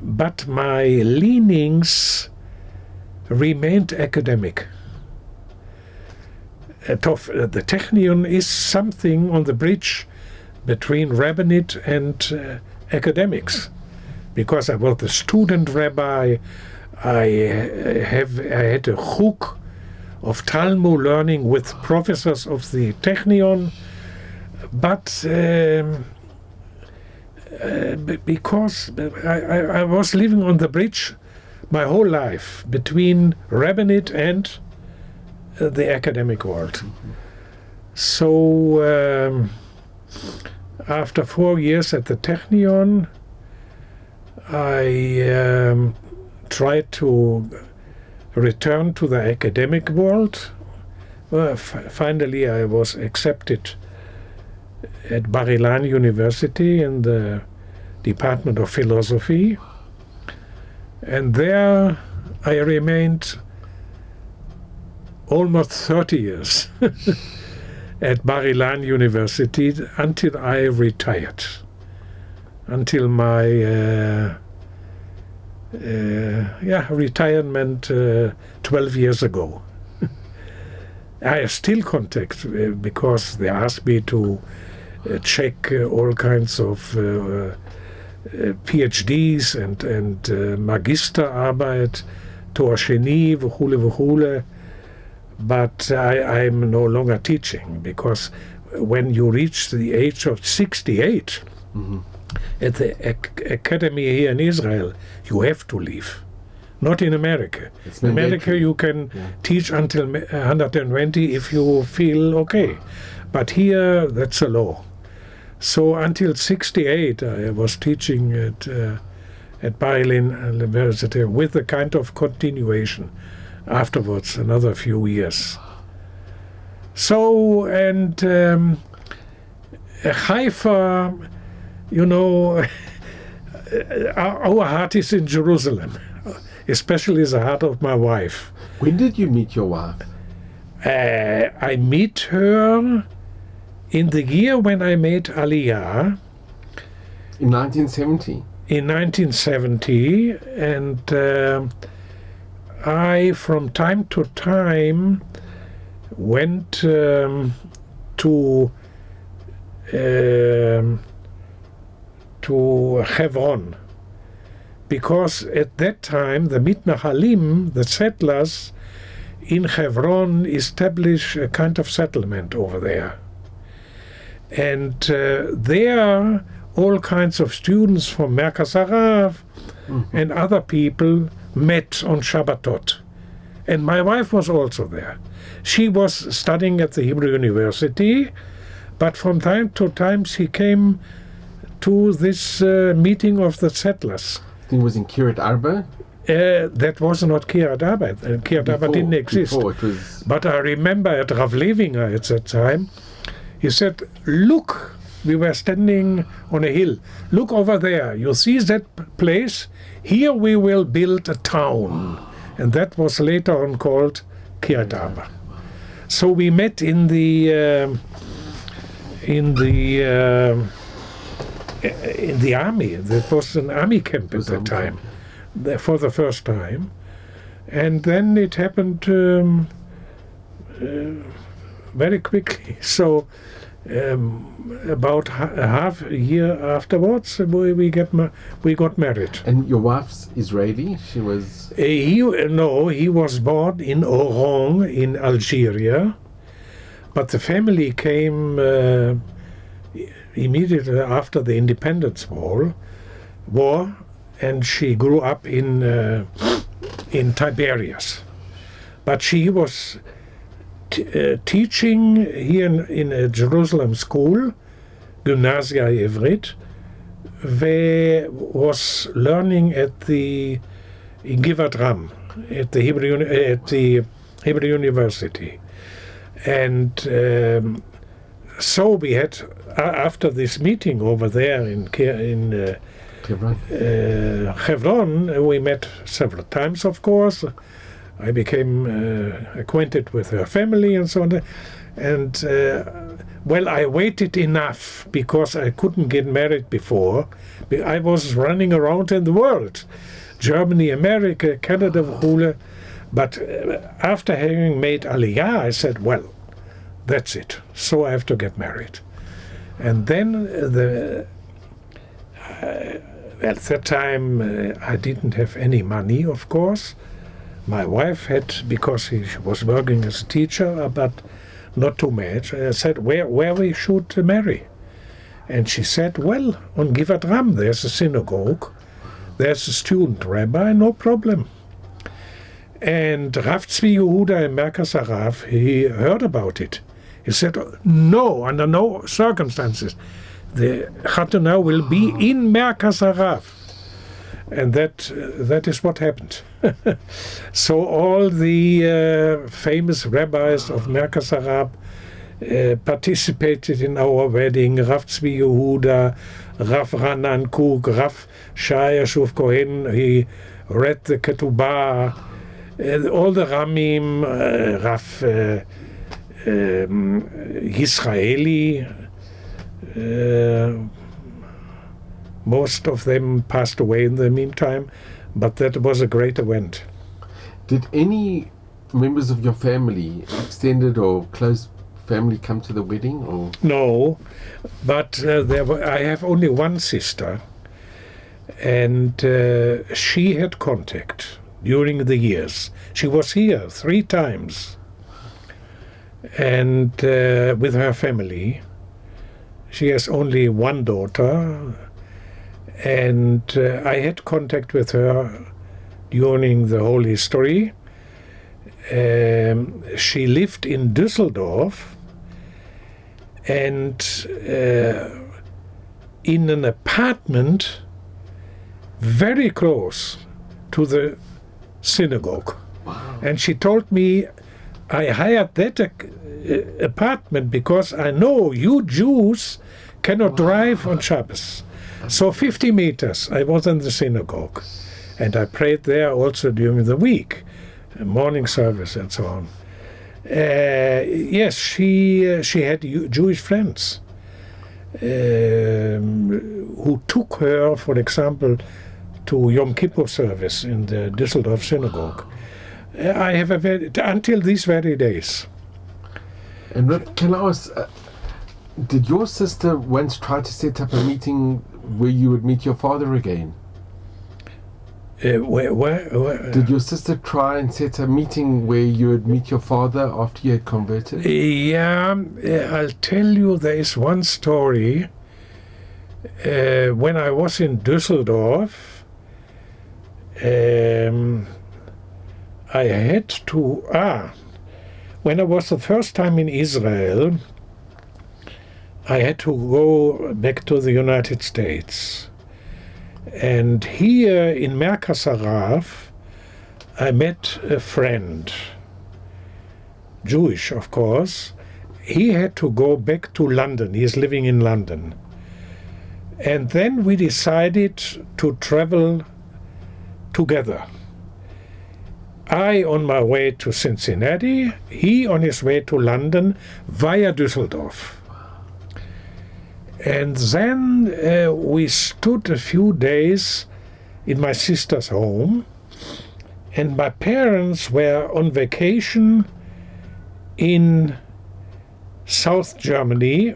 but my leanings remained academic. the Technion is something on the bridge between rabbinate and academics, because I was the student rabbi. I had a chuk of Talmud learning with professors of the Technion, but because I was living on the bridge my whole life between rabbinate and the academic world. So after 4 years at the Technion, I tried to return to the academic world. Well, finally, I was accepted at Bar-Ilan University in the Department of Philosophy. And there I remained almost 30 years at Bar-Ilan University until I retired, until my retirement 12 years ago. I still contact because they asked me to check all kinds of PhDs and Magisterarbeit, Tor Sheni, v'chule. But I'm no longer teaching, because when you reach the age of 68, at the academy here in Israel, you have to leave. Not in America. In America, you can teach until 120 if you feel okay. But here, that's a law. So until 68, I was teaching at Bar-Ilan University with a kind of continuation afterwards, another few years. So, and Haifa, you know, our heart is in Jerusalem, especially the heart of my wife. When did you meet your wife? I met her in the year when I made Aliyah. In 1970? In 1970, and I, from time to time, went to Hebron, because at that time the Mitnahalim, the settlers in Hebron, established a kind of settlement over there. And there all kinds of students from Merkaz Harav and other people met on Shabbatot. And my wife was also there. She was studying at the Hebrew University, but from time to time she came to this meeting of the settlers. I think it was in Kiryat Arba? That was not Kiryat Arba. Kiryat Arba didn't exist. It was... But I remember at Rav Levinger at that time, he said, look, we were standing on a hill. Look over there. You see that place? Here we will build a town. And that was later on called Kiryat Arba. So we met in the army. That was an army camp at that time, for the first time. And then it happened very quickly. So about half a year afterwards, we got married. And your wife's Israeli? She was... he was born in Aharon in Algeria, but the family came immediately after the Independence War, and she grew up in Tiberias. But she was teaching here in a Jerusalem school, Gymnasia Ivrit, was learning in Givat Ram, at the Hebrew University. And so we had, after this meeting over there in Hebron, we met several times, of course. I became acquainted with her family and so on. And, I waited enough because I couldn't get married before. I was running around in the world, Germany, America, Canada, but after having made Aliyah, I said, well, That's it. So I have to get married. And then at that time I didn't have any money, of course. My wife had, because she was working as a teacher, but not too much. I said, where we should marry? And she said, well, on Givat Ram, there's a synagogue. There's a student rabbi, no problem. And Rav Tzvi Yehuda in Merkas Harav, he heard about it. He said, no, under no circumstances. The Chatuna will be in Merkas Harav. And that is what happened. So all the famous rabbis of Merkas Harav participated in our wedding. Rav Tzvi Yehuda, Rav Ranan Kuk, Rav Yashuv Kohen, he read the Ketubah, all the Ramim, Rav Yisraeli, most of them passed away in the meantime, but that was a great event. Did any members of your family, extended or close family, come to the wedding? Or? No, but I have only one sister, and she had contact during the years. She was here 3 times, and with her family. She has only one daughter, and I had contact with her during the whole history. She lived in Düsseldorf, and in an apartment very close to the synagogue. Wow. And she told me, I hired that apartment because I know you Jews cannot drive on Shabbos. So 50 meters, I was in the synagogue. And I prayed there also during the week, morning service and so on. Yes, she had Jewish friends who took her, for example, to Yom Kippur service in the Düsseldorf synagogue. I have until these very days. And can I ask, did your sister once try to set up a meeting where you would meet your father again? Where? Did your sister try and set a meeting where you would meet your father after you had converted? Yeah, I'll tell you, there is one story. When I was in Düsseldorf, I had to... when I was the first time in Israel, I had to go back to the United States. And here in Merkas Harav, I met a friend, Jewish, of course. He had to go back to London. He is living in London. And then we decided to travel together. I on my way to Cincinnati, he on his way to London via Düsseldorf. And then we stood a few days in my sister's home, and my parents were on vacation in South Germany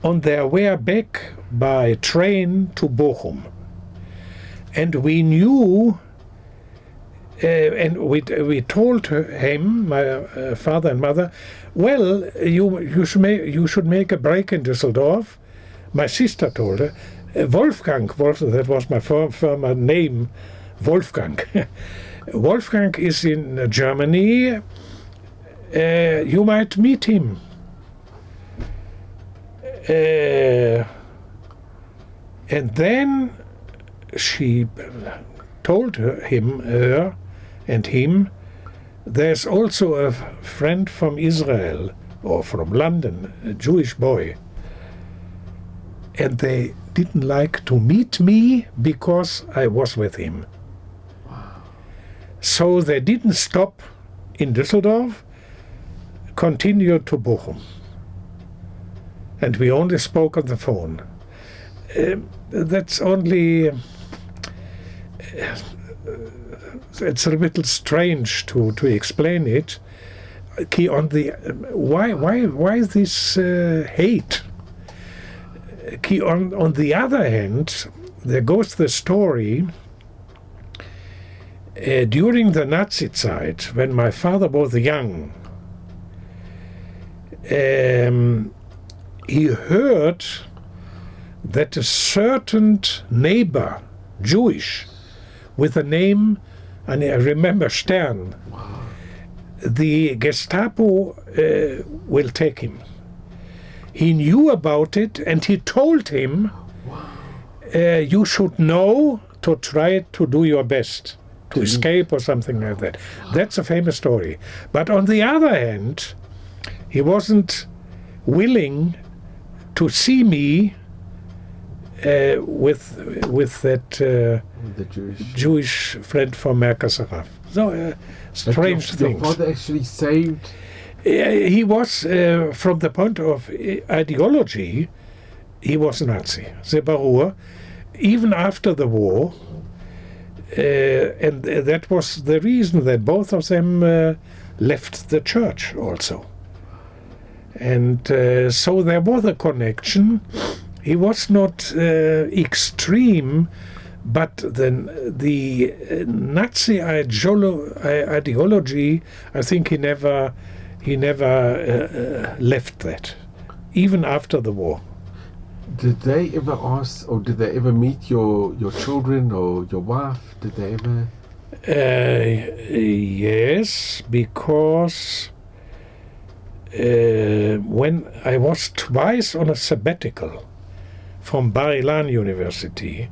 on their way back by train to Bochum. And we knew, and we told him, my father and mother, well, you should make a break in Düsseldorf. My sister told her, Wolfgang, that was my former name, Wolfgang. Wolfgang is in Germany. You might meet him. And then she told her and him, there's also a friend from Israel or from London, a Jewish boy. And they didn't like to meet me because I was with him. Wow. So they didn't stop in Düsseldorf, continued to Bochum. And we only spoke on the phone. That's only... it's a little strange to explain it. why this hate? On the other hand, there goes the story. During the Nazi time, when my father was young, he heard that a certain neighbor, Jewish, with a name, and I remember Stern, the Gestapo will take him. He knew about it, and he told him, you should know to try to do your best to escape or something like that. That's a famous story. But on the other hand, he wasn't willing to see me with that The Jewish friend from Merkasaraf. So strange things. Your father actually saved. He was, from the point of ideology, he was Nazi. The Barur, even after the war, and that was the reason that both of them left the church also. And so there was a connection. He was not extreme, but the Nazi ideology, I think he never left that, even after the war. Did they ever ask, or did they ever meet your children or your wife? Did they ever? Yes, because when I was twice on a sabbatical from Bar Ilan University,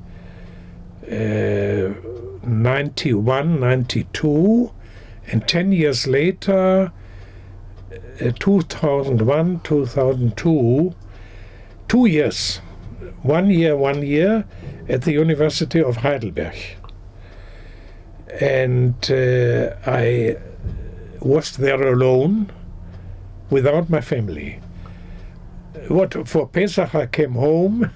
91, 92, and 10 years later, 2001, 2002, 2 years, 1 year at the University of Heidelberg. And I was there alone, without my family. For Pesach I came home,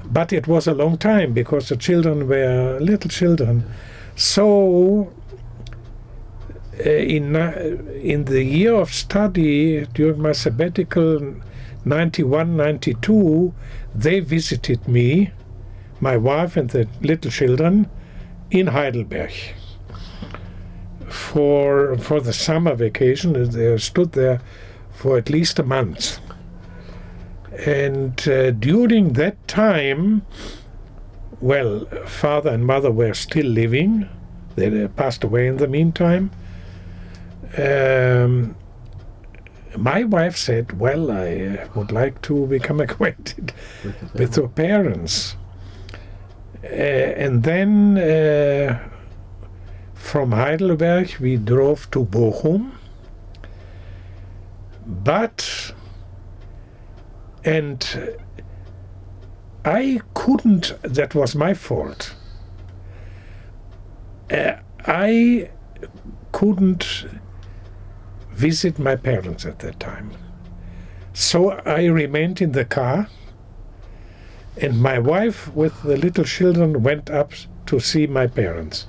but it was a long time because the children were little children. So in the year of study, during my sabbatical, 91, 92, they visited me, my wife and the little children, in Heidelberg for the summer vacation. They stood there for at least a month. And during that time, well, father and mother were still living. They passed away in the meantime. My wife said, well, I would like to become acquainted with your parents. And then from Heidelberg we drove to Bochum. And I couldn't, that was my fault. I couldn't visit my parents at that time. So I remained in the car, and my wife with the little children went up to see my parents.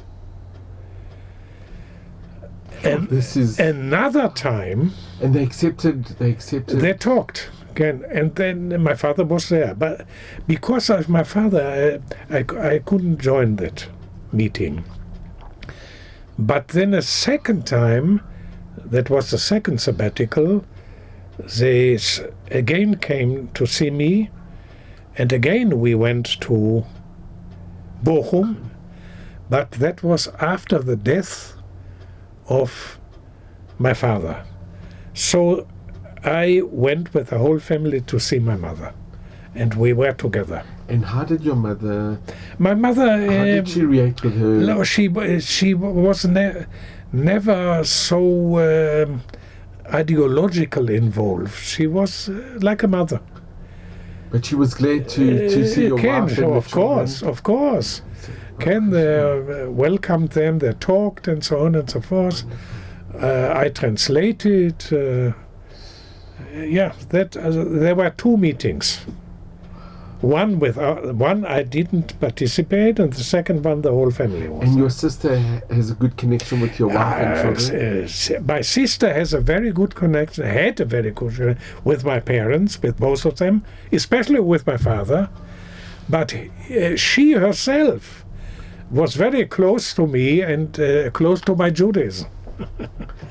And this is another time, and they accepted. They talked again, and then my father was there. But because of my father, I couldn't join that meeting. But then a second time, that was the second sabbatical, they again came to see me, and again we went to Bochum, but that was after the death of my father. So I went with the whole family to see my mother, and we were together. And how did your mother? My mother. How did she react with her? No, she was never so ideological involved. She was like a mother. But she was glad to see your wife and of course. Ken welcomed them. They talked and so on and so forth. I translated. There were two meetings. One I didn't participate, and the second one the whole family was. And your sister has a good connection with your wife and children? My sister has a very good connection, had a very good connection with my parents, with both of them, especially with my father. But she herself was very close to me and close to my Judaism.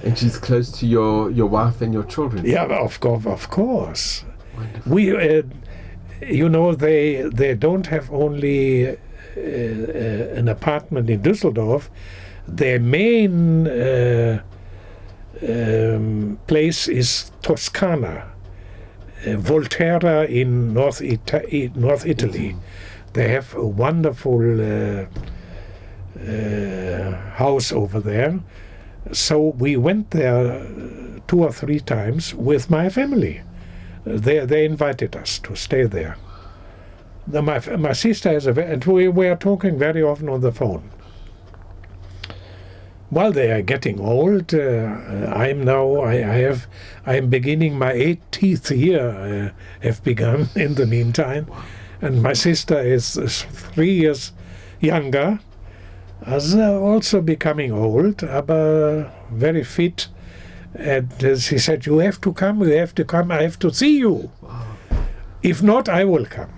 And she's close to your wife and your children? Yeah, of course. Wonderful. We, they don't have only an apartment in Düsseldorf. Their main place is Toscana, Volterra in North Italy. They have a wonderful house over there. So we went there 2 or 3 times with my family. They invited us to stay there. My sister has and we were talking very often on the phone. Well, they are getting old. I am beginning my 80th year. Have begun in the meantime, and my sister is 3 years younger. Is also becoming old, but very fit. And she said, "You have to come. You have to come. I have to see you. If not, I will come."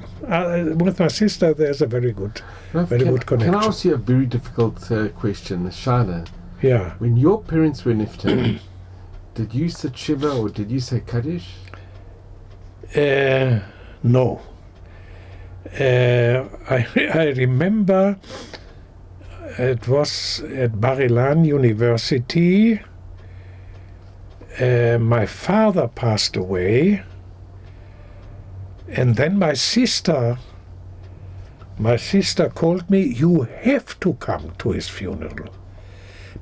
With my sister, there's a very good connection. Can I ask you a very difficult question, Shana? Yeah. When your parents were nifter, did you sit Shiva or did you say Kaddish? No. I remember it was at Bar-Ilan University. My father passed away, and then my sister called me, "You have to come to his funeral,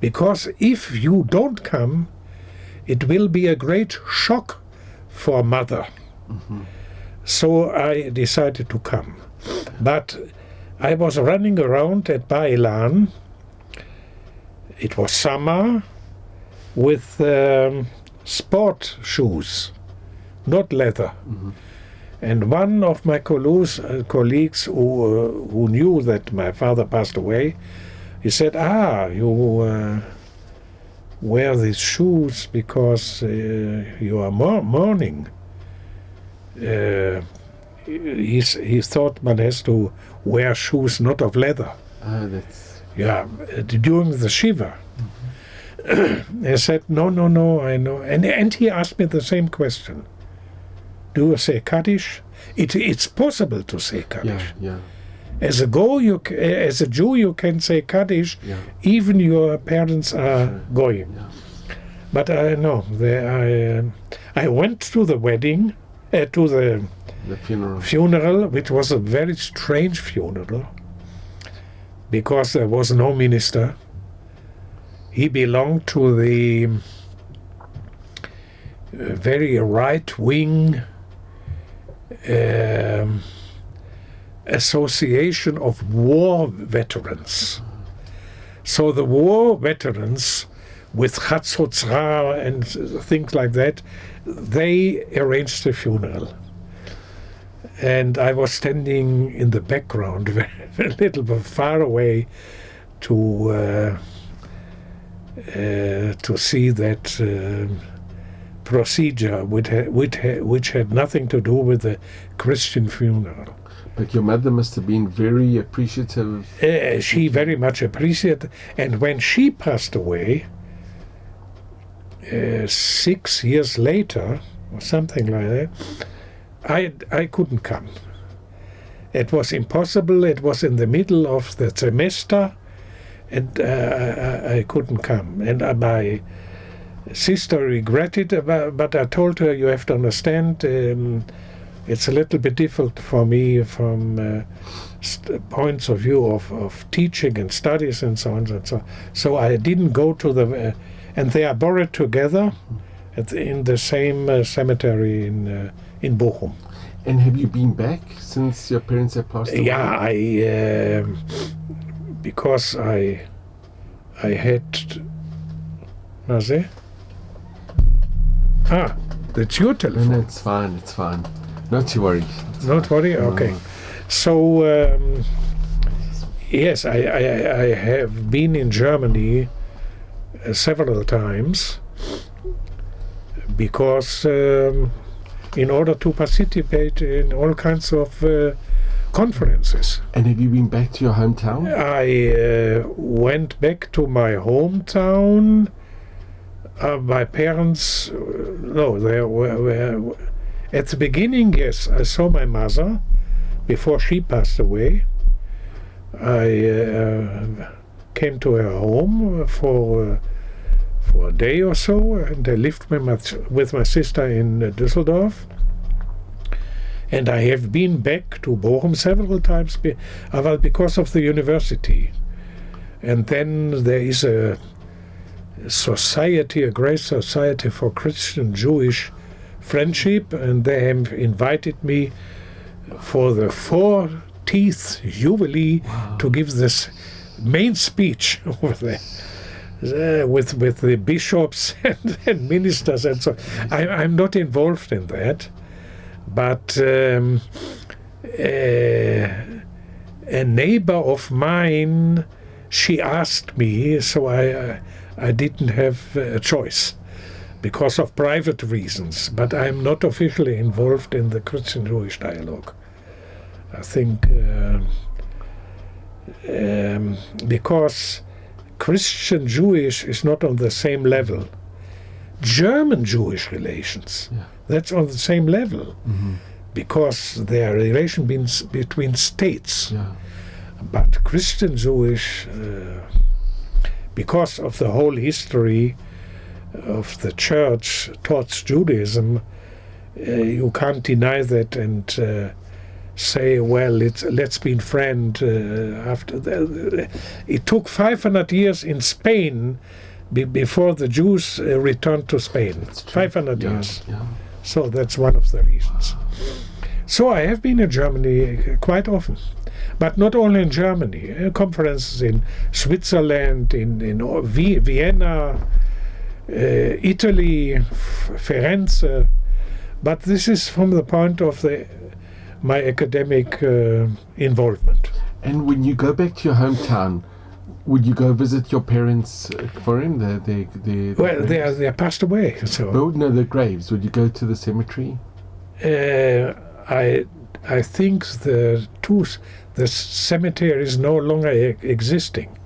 because if you don't come, it will be a great shock for mother." Mm-hmm. So I decided to come. But I was running around at Bar-Ilan. It was summer, with sport shoes, not leather. Mm-hmm. And one of my colleagues who knew that my father passed away, he said, you wear these shoes because you are mourning. He thought one has to wear shoes not of leather. During the Shiva. Mm-hmm. I said, no, I know. And he asked me the same question. Do you say Kaddish? It's possible to say Kaddish. Yeah. As a Jew, you can say Kaddish, even your parents are going. Yeah. But I know. I went to the wedding, to the funeral, which was a very strange funeral, because there was no minister. He belonged to the very right-wing association of war veterans. So the war veterans with Chatzotzra and things like that, they arranged the funeral. And I was standing in the background, a little bit far away, to see that procedure, which had nothing to do with the Christian funeral. But your mother must have been very appreciative. She very much appreciated. And when she passed away, 6 years later, or something like that, I couldn't come. It was impossible. It was in the middle of the semester, and I couldn't come. And my sister regretted, but I told her, you have to understand, it's a little bit difficult for me from points of view of teaching and studies and so on and so. So I didn't go to the, and they are buried together in the same cemetery in Bochum. And have you been back since your parents have passed away? Yeah, because I had. That's your telephone. No, it's fine. Not to worry. Not worry? Okay. So yes, I have been in Germany several times because in order to participate in all kinds of conferences. And have you been back to your hometown? I went back to my hometown. My parents, no, they were at the beginning, yes, I saw my mother before she passed away. I came to her home for a day or so, and I lived with my sister in Düsseldorf. And I have been back to Bochum several times because of the university. And then there is a society, a great society for Christian-Jewish friendship, and they have invited me for the 40th Jubilee to give this main speech over there with the bishops and ministers and so on. I'm not involved in that, but a neighbor of mine, she asked me, so I didn't have a choice because of private reasons, but I'm not officially involved in the Christian-Jewish dialogue. I think because Christian-Jewish is not on the same level. German-Jewish relations, that's on the same level, because there are relations between states. But Christian-Jewish, because of the whole history of the church towards Judaism, you can't deny that and say, well, let's be friends. After that, it took 500 years in Spain before the Jews returned to Spain. 500 years. So that's one of the reasons. So I have been in Germany quite often. But not only in Germany, conferences in Switzerland, in Vienna, Italy, Firenze. But this is from the point of my academic involvement. And when you go back to your hometown, would you go visit your parents for him? Well, they passed away. So. Oh, no, the graves. Would you go to the cemetery? I think the cemetery is no longer existing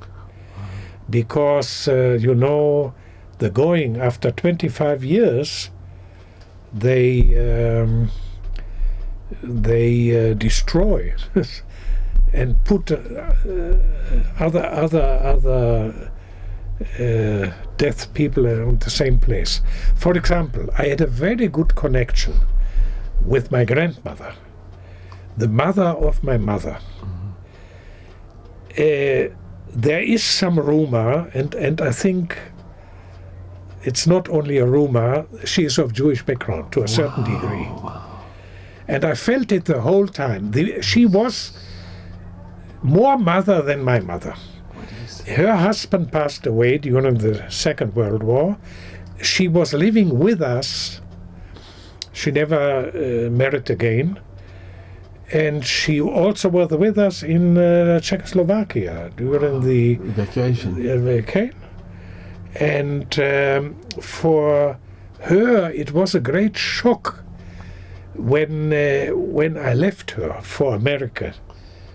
because the going after 25 years they destroy and put other death people on the same place. For example, I had a very good connection with my grandmother, the mother of my mother. There is some rumor, and I think it's not only a rumor, she is of Jewish background to a certain degree. And I felt it the whole time. She was more mother than my mother. Her husband passed away during the Second World War. She was living with us. She never married again. And she also was with us in Czechoslovakia during the vacation. And for her, it was a great shock when I left her for America.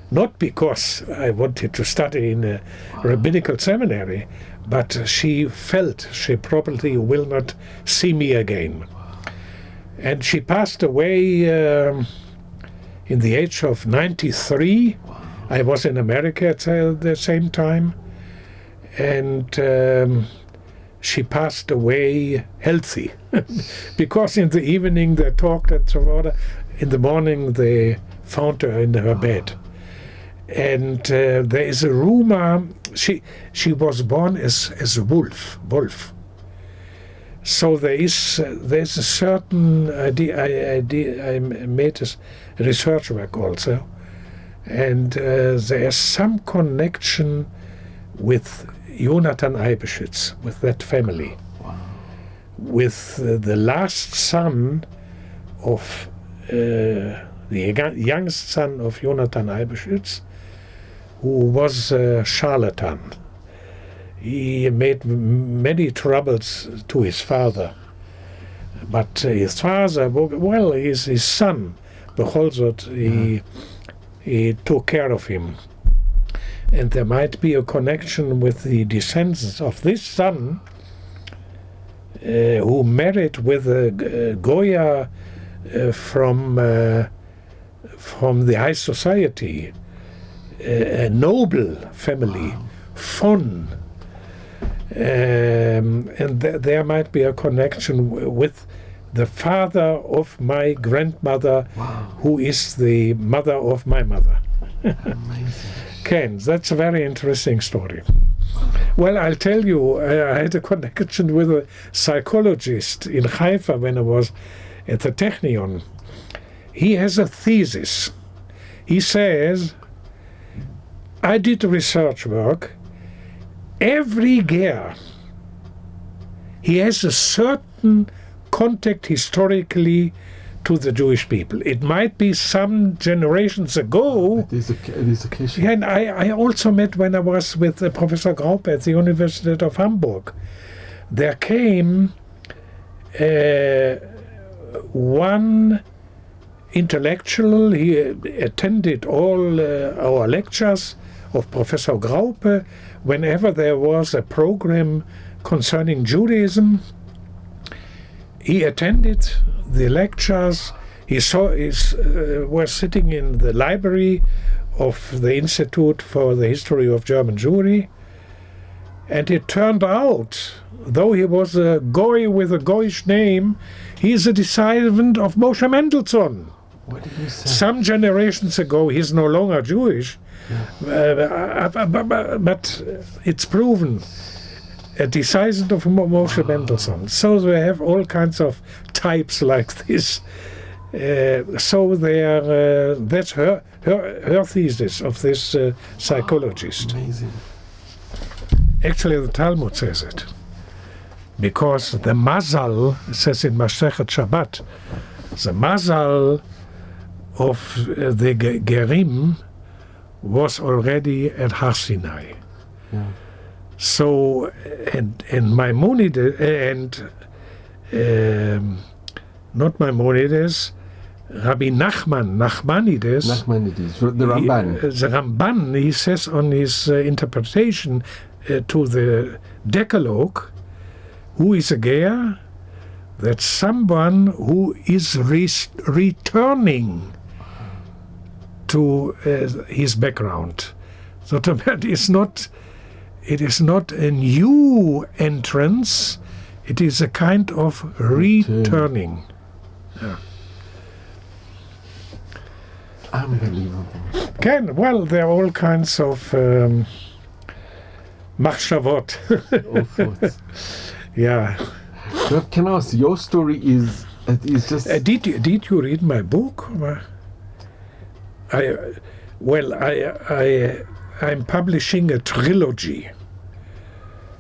Not because I wanted to study in a rabbinical seminary, but she felt she probably will not see me again. And she passed away in the age of 93. I was in America at the same time. And she passed away healthy. Because in the evening they talked and so on. In the morning they found her in her bed. And there is a rumor, she was born as a wolf. So there's a certain idea. I made a research work also, and there's some connection with Jonathan Eibeschütz, with that family, with the last son of the youngest son of Jonathan Eibeschütz, who was a charlatan. He made many troubles to his father. But his father, well, his son, bechol zot, he took care of him. And there might be a connection with the descendants of this son, who married with a Goya from the high society, a noble family, von. And there might be a connection with the father of my grandmother, who is the mother of my mother. Amazing. Ken, that's a very interesting story. Well, I'll tell you, I had a connection with a psychologist in Haifa when I was at the Technion. He has a thesis. He says, I did research work. Every ger, he has a certain contact historically to the Jewish people. It might be some generations ago. It is occasion. Yeah, and I also met when I was with Professor Graupe at the University of Hamburg. There came one intellectual. He attended all our lectures of Professor Graupe. Whenever there was a program concerning Judaism, he attended the lectures. He was sitting in the library of the Institute for the History of German Jewry, and it turned out, though he was a Goy with a Goyish name, he is a descendant of Moshe Mendelssohn. What did you say? Some generations ago, he's no longer Jewish, but it's proven. A descendant of Moshe Mendelssohn. So we have all kinds of types like this. So they are, that's her thesis of this psychologist. Amazing. Actually, the Talmud says it. Because the mazal, it says in Masechet Shabbat, the mazal of the Gerim was already at Har Sinai. Yeah. So, and Maimonides, not Maimonides, Rabbi Nachmanides, the Ramban. The Ramban, he says on his interpretation to the Decalogue, who is a ger? That's someone who is returning to his background. So it is not a new entrance, it is a kind of returning. Yeah. Unbelievable. Well, there are all kinds of machshavot. All thoughts. Yeah. But can I ask, your story is just... Did you read my book? I'm publishing a trilogy.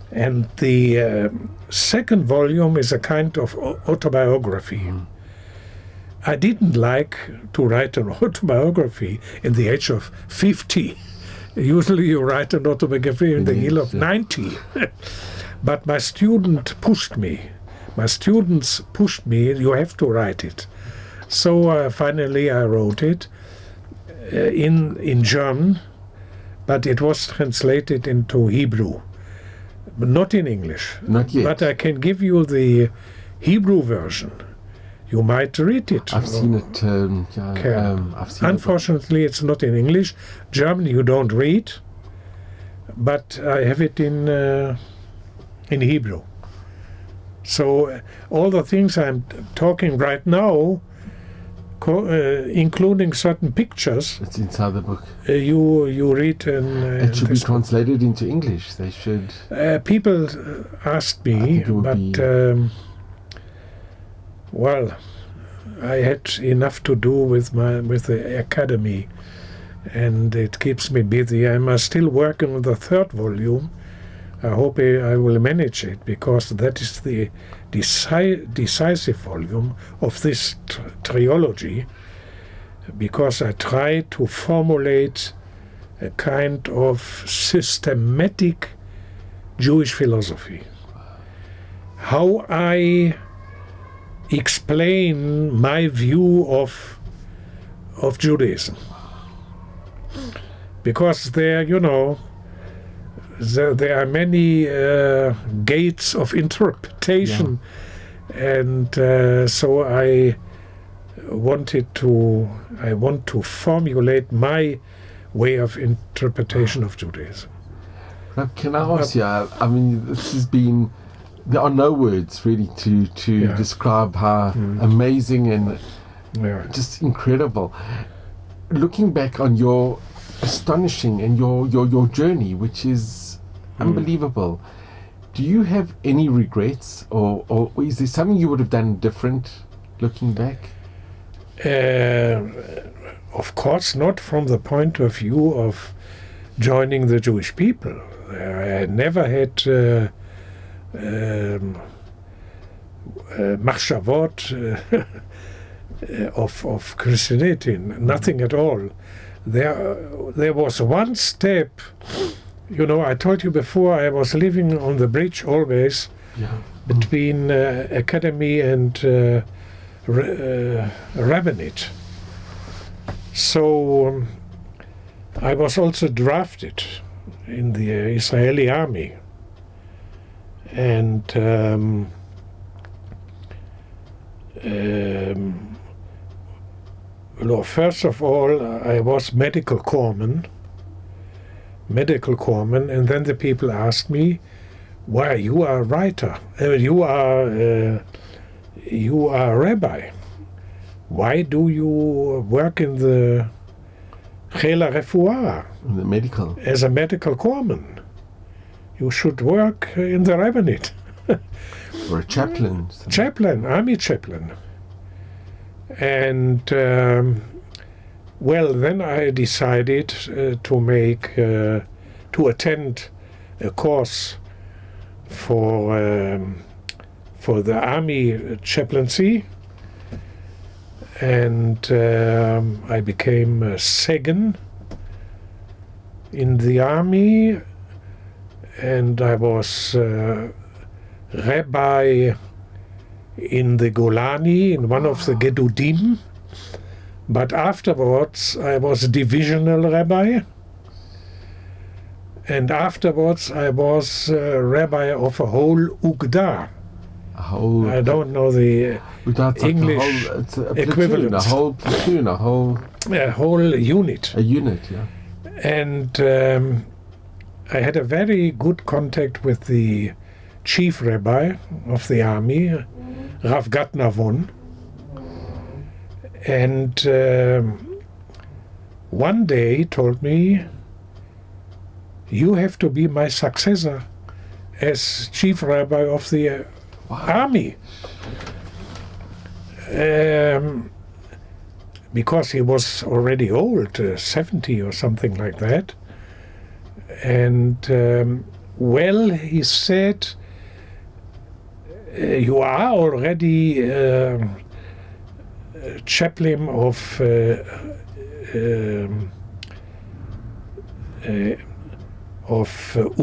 And the second volume is a kind of autobiography. I didn't like to write an autobiography in the age of 50. Usually you write an autobiography in the age of 90. But my students pushed me, you have to write it. So finally I wrote it in German, but it was translated into Hebrew. But not in English. Not yet. But I can give you the Hebrew version. You might read it. I've seen it. I've seen Unfortunately, it's not in English. German you don't read, but I have it in Hebrew. So all the things I'm talking right now, including certain pictures, it's inside the book. You read it should be translated into English. They should. People asked me, but well, I had enough to do with the academy, and it keeps me busy. I'm still working on the third volume. I hope I will manage it, because that is the decisive volume of this trilogy. because I tried to formulate a kind of systematic Jewish philosophy. How I explain my view of Judaism. Because there, there are many gates of interpretation, and so I want to formulate my way of interpretation of Judaism. Rab, can I ask you, I mean, this has been, there are no words really to describe how amazing and just incredible. Looking back on your astonishing and your journey, which is unbelievable, do you have any regrets, or is there something you would have done different looking back? Of course not from the point of view of joining the Jewish people. I never had machshavot of Christianity, nothing at all. There was one step. I told you before, I was living on the bridge always between academy and rabbinate. So I was also drafted in the Israeli army. And first of all, I was medical corpsman, and then the people asked me, "Why, you are a writer, you are a rabbi. Why do you work in the Chela Refuah, The medical. as a medical corpsman? You should work in the rabbinate." Or a chaplain. Army chaplain. And then I decided to attend a course for the army chaplaincy, and I became a second in the army, and I was rabbi in the Golani, in one of the Gedudim, but afterwards I was divisional rabbi, and afterwards I was rabbi of a whole Ugda. I don't know the English equivalent. A whole platoon, a whole unit. A unit, yeah. And I had a very good contact with the chief rabbi of the army, Rav Gatnavon. And one day he told me, "You have to be my successor as chief rabbi of the army." Because he was already old, 70 or something like that. And he said, "You are already chaplain of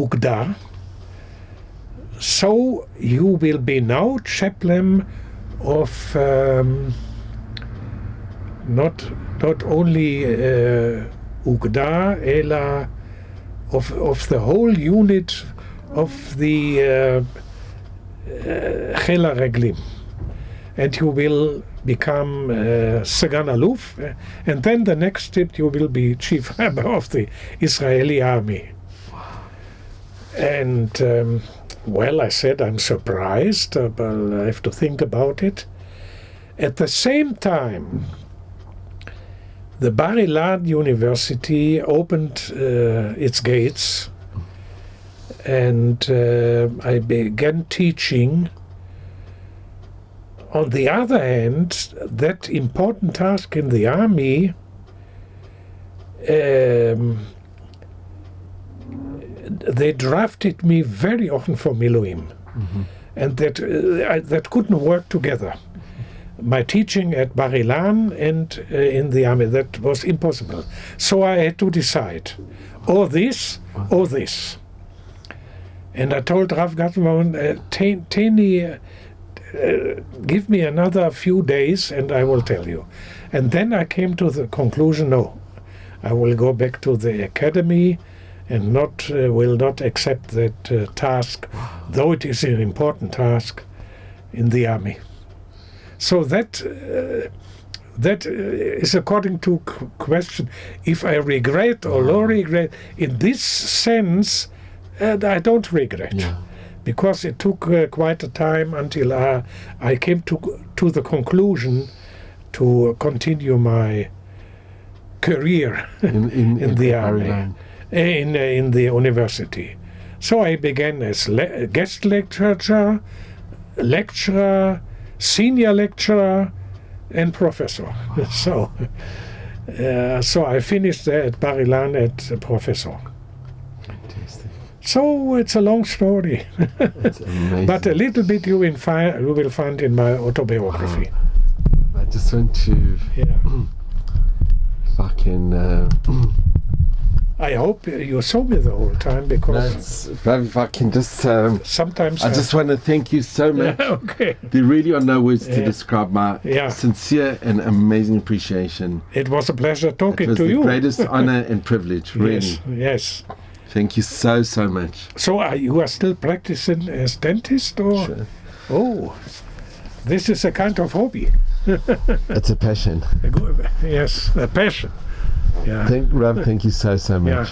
Ugda, so you will be now chaplain of not only Ugda, ela of the whole unit of the Chela Reglim, and you will become Sagan Aluf, and then the next step you will be chief rabbi of the Israeli army." And I said, "I'm surprised, but I have to think about it." At the same time, the Bar Ilan University opened its gates, and I began teaching. On the other hand, that important task in the army, they drafted me very often for Miluim, and that couldn't work together. my teaching at Bar Ilan and in the army. That was impossible. So I had to decide, or this, or this. And I told Rav Glassman, give me another few days and I will tell you. And then I came to the conclusion, no, I will go back to the academy and will not accept that task, though it is an important task in the army. So that is according to question, if I regret or no regret. In this sense, I don't regret. Yeah. Because it took quite a time until I came to the conclusion to continue my career in the army, in the university. So I began as guest lecturer, senior lecturer, and professor. So I finished there at Bar Ilan at professor. So it's a long story, but a little bit you will find in my autobiography. I just want to fucking. I hope you saw me the whole time, because Rabbi, if I can just sometimes I just want to thank you so much. Okay. There really are no words to describe my sincere and amazing appreciation. It was a pleasure talking to you. It was the you. greatest honor and privilege, really. Yes. Thank you so much. So you are still practicing as dentist, or? Sure. Oh, this is a kind of hobby. It's a passion. Yes, a passion. Yeah. Thank you so much. Yeah.